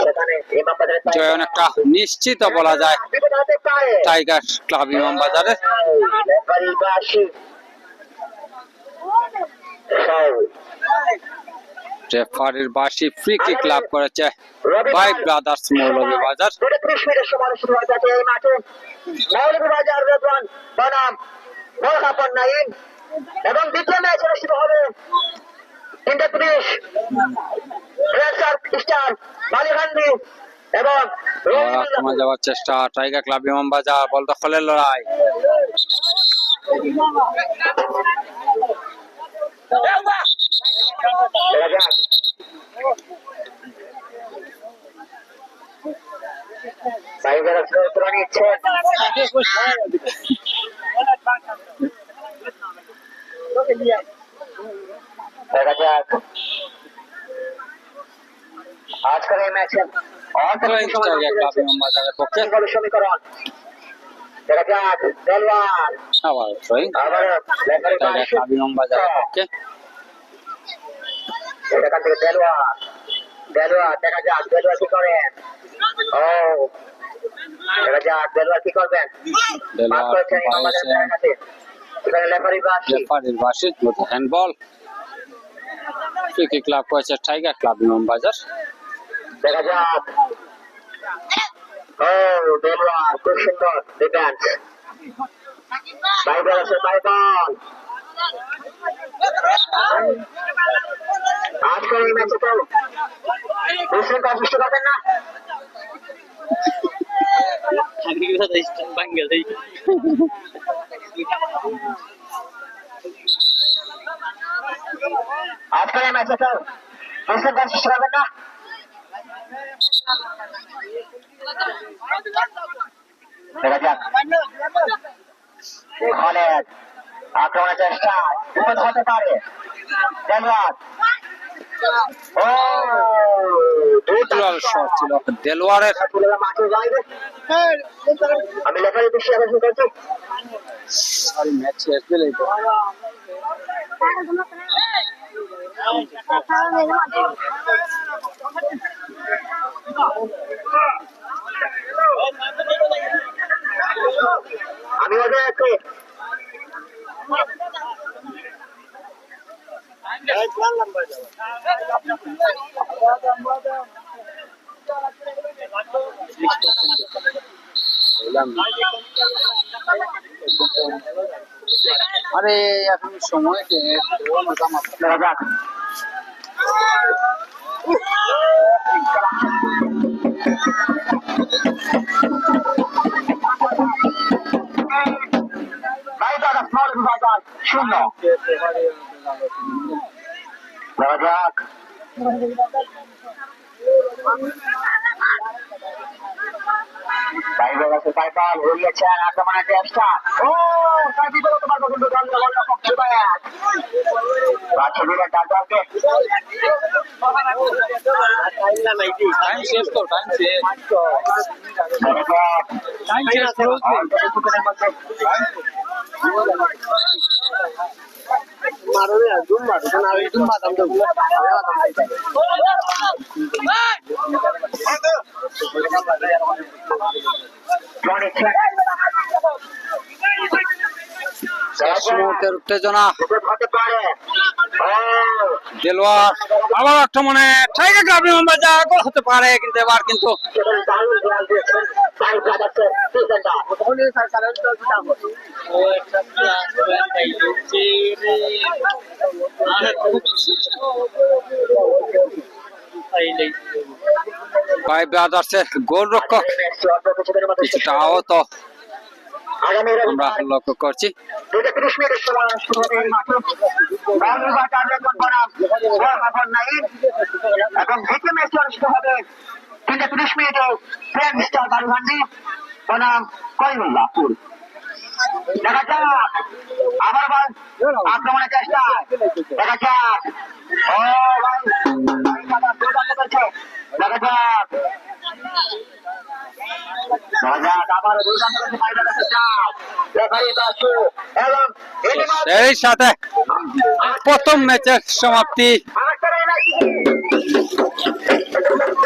সেখানে ইমামবাজারের জয় অনেকটা নিশ্চিত বলা যায় বিপদ হতে পারে টাইগার ক্লাব ইমামবাজারের। রেফারি বাসি ফাউল রেফারির বাঁশি, ফ্রি কিক লাভ করেছে বাই ব্রাদার্স মৌলভীবাজার। 30 মিনিটের সময় শুরু হয়ে যাচ্ছে এই মাঠে মৌলভীবাজার রেফারি বনাম মোহাম্মদ নাইম এবং দ্বিতীয় ম্যাচ অনুষ্ঠিত হবে 3:30 ফ্রেন্সার স্টার বালিহান্ডি এবং আক্রমণ যাওয়ার চেষ্টা টাইগার ক্লাব ইমামবাজার, বল দখলের লড়াই। দেখা যাক টাইগার করে নিচ্ছে দেখা যাক আজকের এই ম্যাচে টাইগার ক্লাব ইমামবাজারের পক্ষে সমীকরণ দেখা যাক দেলওয়ার আবার থ্রোয়িং আবার রেফারি টাইগার ক্লাব ইমামবাজারের পক্ষে। এখান থেকে দেলওয়ার দেখা যাক দেলওয়ার কি করেন ও দেখা যাক দেলওয়ার কি করবেন পাস করেছেন ইমামবাজারের কাছে এখানে রেফারি বাসি রেফারির বাঁশি, হ্যান্ডবল। ফ্রি কিক লাভ করেছে টাইগার ক্লাব ইমামবাজার। দেখা যাক ও দেলওয়ার খুব সুন্দর ডিফেন্স বাইবেল আছে বাইবল আজকের এই ম্যাচে তো বিশৃঙ্খলা সৃষ্টি করবেন না আজকের এই ম্যাচে তো বিশৃঙ্খলা সৃষ্টি করবেন না দেখা যাক খালেদ আক্রমণের চেষ্টা বিপদ হতে পারে দেলওয়ার ও দুর্দান্ত শট ছিল দেলোয়ারের। মাঠের বাইরে আমি লেখার দৃষ্টি আকর্ষণ করছি ম্যাচ শেষ দিলেই তো। আরে এখন সময় দেখা যাক। বাইবাজার মৌলভীবাজার 0। দেখা যাক। বাইবাজার বাইপাল হরিয়েছেন আক্রমণের চেষ্টা। ও তার বিপরীত মার্গ কিন্তু দল পক্ষে বাচ্চাদের ডাক্তারকে টাইম শেষ তো, টাইম শেষ। টাইম শেষ শেষ মুহূর্তের উত্তেজনা। হতে পারে। দেলোয়ার আবার আক্রমণে টাইগার ক্লাব ইমামবাজার গোল হতে পারে, কিন্তু এবার কিন্তু ভাই ব্রাদার্সের গোল রক্ষক কিছুটা আহত আমরা লক্ষ্য করছি। এখন থেকে ম্যাচ অনুষ্ঠিত হবে 30 মিনিটে প্রেম স্টার বাড়িভান্ডি বনাম কয়ুল্লাহপুর। দেখা যাক আবার আক্রমণের চেষ্টা। দেখা যাক ও ভাই দেখা যাক আবার সেই সাথে প্রথম ম্যাচের সমাপ্তি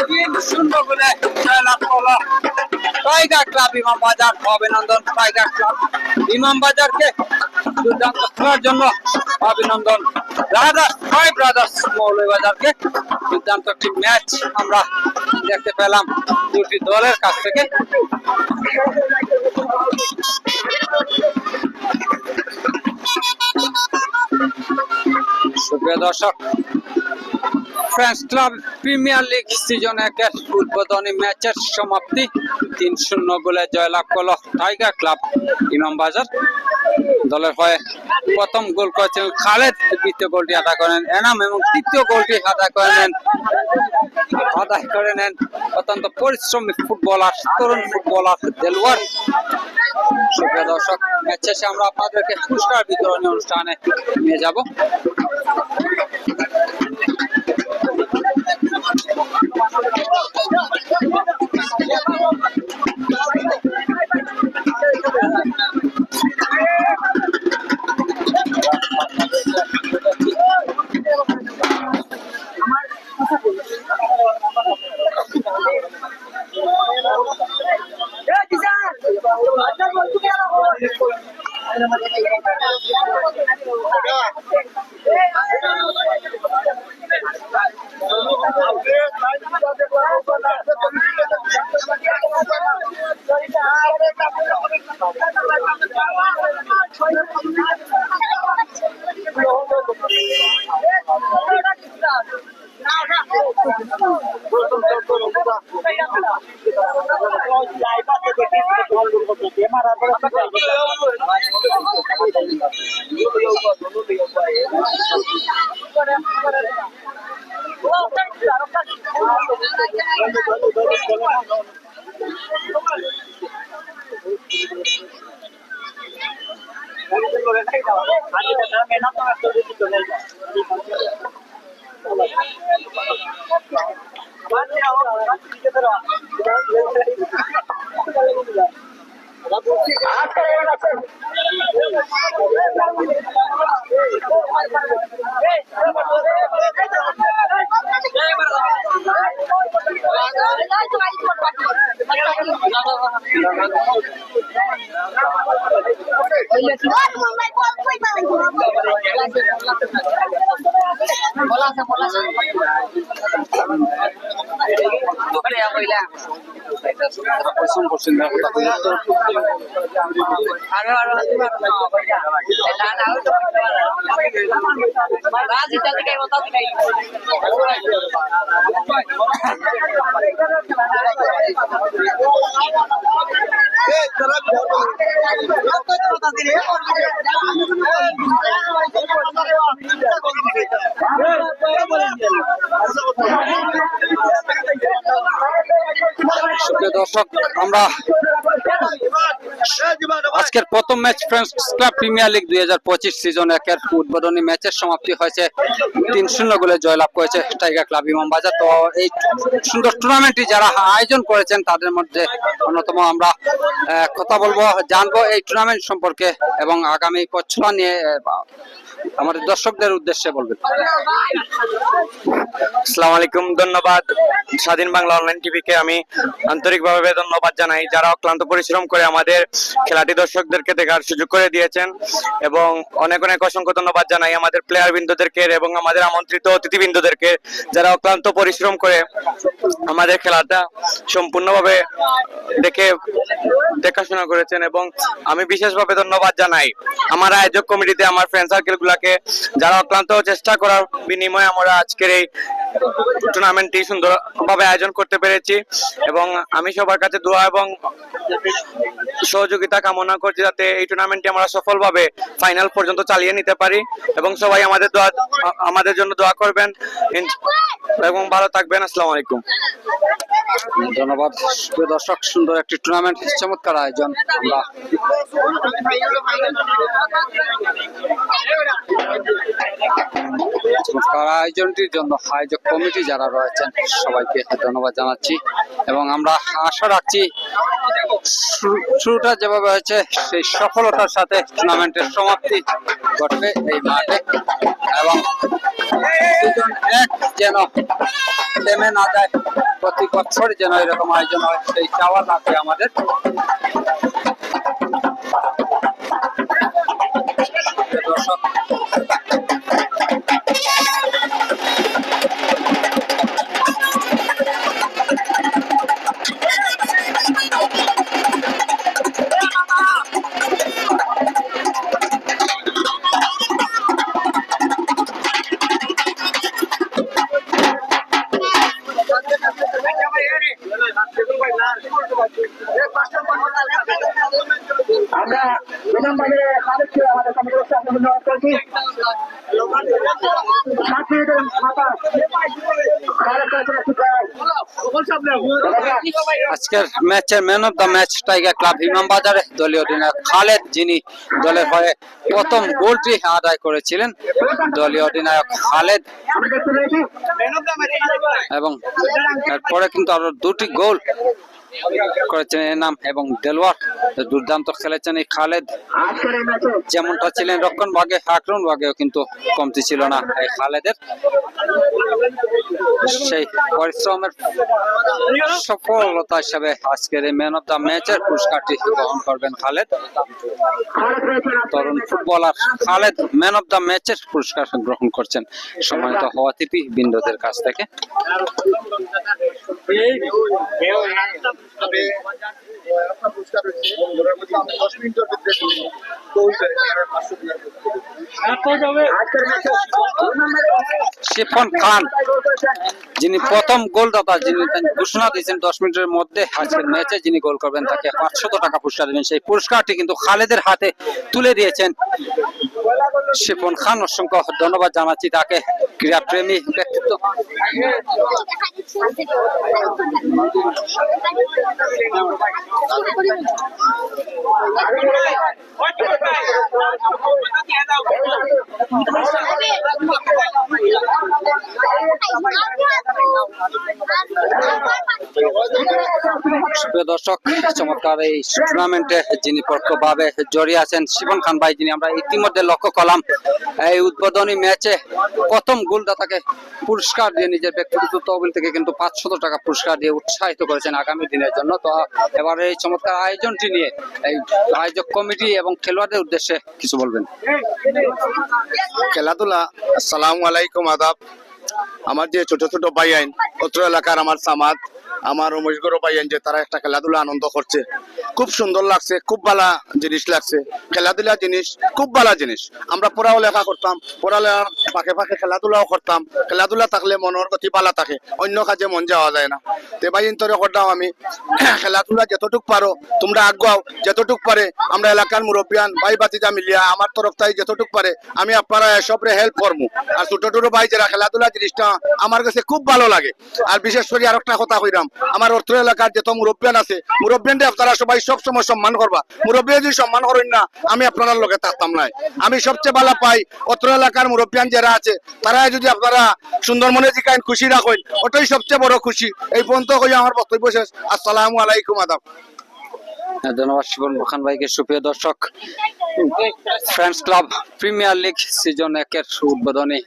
3-0 গোলে জয়লাভ করলো টাইগার ক্লাব ইমামবাজার। অভিনন্দন টাইগার ক্লাব ইমামবাজারকে দুর্দান্ত খেলার জন্য, অভিনন্দন ব্রাদার্স মৌলভীবাজারকে। দুর্দান্ত একটি ম্যাচ আমরা দেখতে পেলাম দুটি দলের কাছ থেকে। সুপ্রিয় দর্শক, French Club Premier League season 1-এর উদ্বোধনী ম্যাচের সমাপ্তি 3-0 গোলে জয়লাভ করলো টাইগার ক্লাব ইমামবাজার। দলের হয়ে প্রথম গোল করেছেন খালেদ, দ্বিতীয় গোলটি আদায় করেন এনাম এবং তৃতীয় গোলটি আদায় করে নেন অত্যন্ত পরিশ্রমী ফুটবলার, তরুণ ফুটবলার দেলোয়ার। সুপ্রিয় দর্শক, ম্যাচ শেষে আমরা আপনাদেরকে পুরস্কার বিতরণী অনুষ্ঠানে নিয়ে যাব। পরিশ্রম করছেন সুপ্রিয় দর্শক, আমরা আজকের প্রথম match friends Club Premier League 2025 season 1 এর উদ্বোধনী ম্যাচের সমাপ্তি হয়েছে 3-0 গোলে জয়লাভ করেছে টাইগার ক্লাব ইমামবাজার। তো এই সুন্দর টুর্নামেন্টটি যারা আয়োজন করেছেন তাদের মধ্যে অন্যতম আমরা কথা বলবো, জানবো এই টুর্নামেন্ট সম্পর্কে এবং আগামী পথচলা নিয়ে আমাদের দর্শকদের উদ্দেশ্যে বলবেন। আসসালামু আলাইকুম, ধন্যবাদ স্বাধীন বাংলা অনলাইন টিভিকে আমি আন্তরিকভাবে ধন্যবাদ জানাই, যারা অক্লান্ত পরিশ্রম করে আমাদের খেলাটি দর্শকদেরকে দেখার সুযোগ করে দিয়েছেন, এবং অনেক অনেক অসংখ্য ধন্যবাদ জানাই আমাদের প্লেয়ার বৃন্দদেরকে এবং আমাদের আমন্ত্রিত অতিথিবৃন্দদেরকে, যারা অক্লান্ত পরিশ্রম করে আমাদের খেলাটা সম্পূর্ণভাবে দেখাশোনা করেছেন। এবং আমি বিশেষভাবে ধন্যবাদ জানাই আমার আয়োজক কমিটিতে, আমার ফ্রেন্ড সার্কেল গুলাকে, যারা অক্লান্ত চেষ্টা করার বিনিময়ে আমরা আজকের এই টুর্নামেন্টটি সুন্দরভাবে আয়োজন করতে পেরেছি। এবং আমি সবার কাছে দোয়া এবং সহযোগিতা কামনা করছি যাতে এই টুর্নামেন্টটি আমরা সফলভাবে ফাইনাল পর্যন্ত চালিয়ে নিতে পারি, এবং সবাই আমাদের জন্য দোয়া করবেন এবং ভালো থাকবেন। আসসালামু আলাইকুম। ধন্যবাদ। প্রিয় দর্শক, সুন্দর একটি টুর্নামেন্ট, চমৎকার আয়োজন। আমরা চমৎকার আয়োজনটির জন্য আয়োজক কমিটি যারা রয়েছেন সবাইকে ধন্যবাদ জানাচ্ছি, এবং আমরা আশা রাখছি শুরুটা যেভাবে হয়েছে সেই সফলতার সাথে টুর্নামেন্টের সমাপ্তি ঘটবে এই মাঠে, এবং সিজন 1 যেন থেমে না যায়, প্রতি বছর যেন এরকম আয়োজন হয় সেই চাওয়া থাকে আমাদের। দর্শক, আমরা ইমামবাজারের খালেদকে আমাদের কমিটির সাথে ধন্যবাদ করছি। 7 মিনিটের মাথা আজকের ম্যাচের man of the match Tiger Club ইমামবাজারে দলীয় অধিনায়ক খালেদ, যিনি দলের হয়ে প্রথম গোলটি আদায় করেছিলেন। দলীয় অধিনায়ক খালেদ, এবং এরপরে কিন্তু আরো 2টি গোল করেছেন এনাম এবং দেলোয়ার। দুর্দান্ত খেলেছেন এই খালেদ, যেমনটা ছিলেন রক্ষণ ভাগে, আক্রমণ ভাগেও কিন্তু কমতি ছিল না এই খালেদের। সেই পরিশ্রমের সফলতা হিসাবে আজকের এই ম্যান অফ দ্য ম্যাচের পুরস্কারটি গ্রহণ করবেন খালেদ। তরুণ footballer Khaled man of the ম্যাচের পুরস্কার গ্রহণ করছেন সম্মানিত অতিথি বৃন্দদের কাছ থেকে। শিফন খান, যিনি প্রথম গোলদাতা, যিনি ঘোষণা দিয়েছেন 10 মিনিটের মধ্যে আজকের ম্যাচে যিনি গোল করবেন তাকে 500 টাকা পুরস্কার দেবেন। সেই পুরস্কারটি কিন্তু খালেদের হাতে তুলে দিয়েছেন শিফন খান। অসংখ্য ধন্যবাদ জানাচ্ছি তাকে, ক্রীড়াপ্রেমী ব্যক্তিত্ব। সুপ্রিয় দর্শক, চমৎকার এই টুর্নামেন্টে যিনি পরোক্ষভাবে জড়িয়ে আছেন শিবন খান ভাই, যিনি আমরা ইতিমধ্যে লক্ষ্য করলাম এই উদ্বোধনী ম্যাচে প্রথম গোলদাতাকে পুরস্কার দিয়ে নিজের ব্যক্তিগত তহবিল থেকে কিন্তু 500 টাকা পুরস্কার দিয়ে উৎসাহিত করেছেন আগামী দিনের জন্য। তো এবার এই চমৎকার আয়োজনটি নিয়ে এই আয়োজক কমিটি এবং খেলোয়াড়দের উদ্দেশ্যে কিছু বলবেন। খেলাধুলা, আসসালামু আলাইকুম, আদাব। আমার যে ছোট ছোট ভাই আইন অত্র এলাকার আমার সামাদ আমার উমেশগড় ভাই আইন যে তারা একটা খেলাধুলা আনন্দ করছে, খুব সুন্দর লাগছে, খুব ভালো জিনিস লাগছে। খেলাধুলা জিনিস খুব ভালো জিনিস। আমরা পড়ালেখা করতাম, পড়ালেখার ফাঁকে ফাঁকে খেলাধুলাও করতাম। খেলাধুলা থাকলে মনের গতি ভালো থাকে, অন্য কাজে মন যাওয়া যায় না। তে ভাই ইন্তরে করতাম আমি খেলাধুলা যতটুক পারো তোমরা আগাও, যতটুক পারে আমরা এলাকার মুরব্বিয়ান ভাই বাতিজা মিলিয়া আমার তরফ থেকে যতটুক পারে আমি আপনারা এসবরে হেল্প করবো। আর ছোট ছোট ভাই যারা খেলাধুলা জিনিসটা আমার কাছে খুব ভালো লাগে। আর বিশেষ করে আর একটা কথা কইরাম, আমার অর্থ এলাকার যত মুরব্বিয়ান আছে মুরব্বিয়ানদের আপনারা সবাই সবসময় সম্মান করবা। মুরব্বী যদি সম্মান করেন না আমি আপনার লগে থাকতাম নাই। আমি সবচেয়ে ভালো পাই অত্র এলাকার মুরব্বিয়ান যারা আছে তারা যদি আপনারা সুন্দর মনে জিকাইন খুশি রাখেন, ওটাই সবচেয়ে বড় খুশি। এই পর্যন্ত কই আমার বক্তব্য শেষ। আসসালামু আলাইকুম, আদাব। ধন্যবাদ শিবন খান ভাইকে। সুপ্রিয় দর্শক, Friends Club Premier League season 1-এর উদ্বোধনী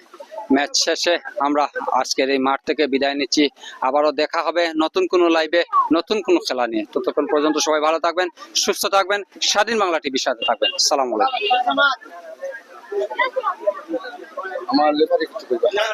ম্যাচ শেষে আমরা আজকের এই মাঠ থেকে বিদায় নিচ্ছি। আবারও দেখা হবে নতুন কোনো লাইভে, নতুন কোনো খেলা নিয়ে। ততক্ষণ পর্যন্ত সবাই ভালো থাকবেন, সুস্থ থাকবেন, স্বাধীন বাংলা টিভির সাথে থাকবেন। আসসালামু আলাইকুম। আমার লেবারে কিছু কইবা।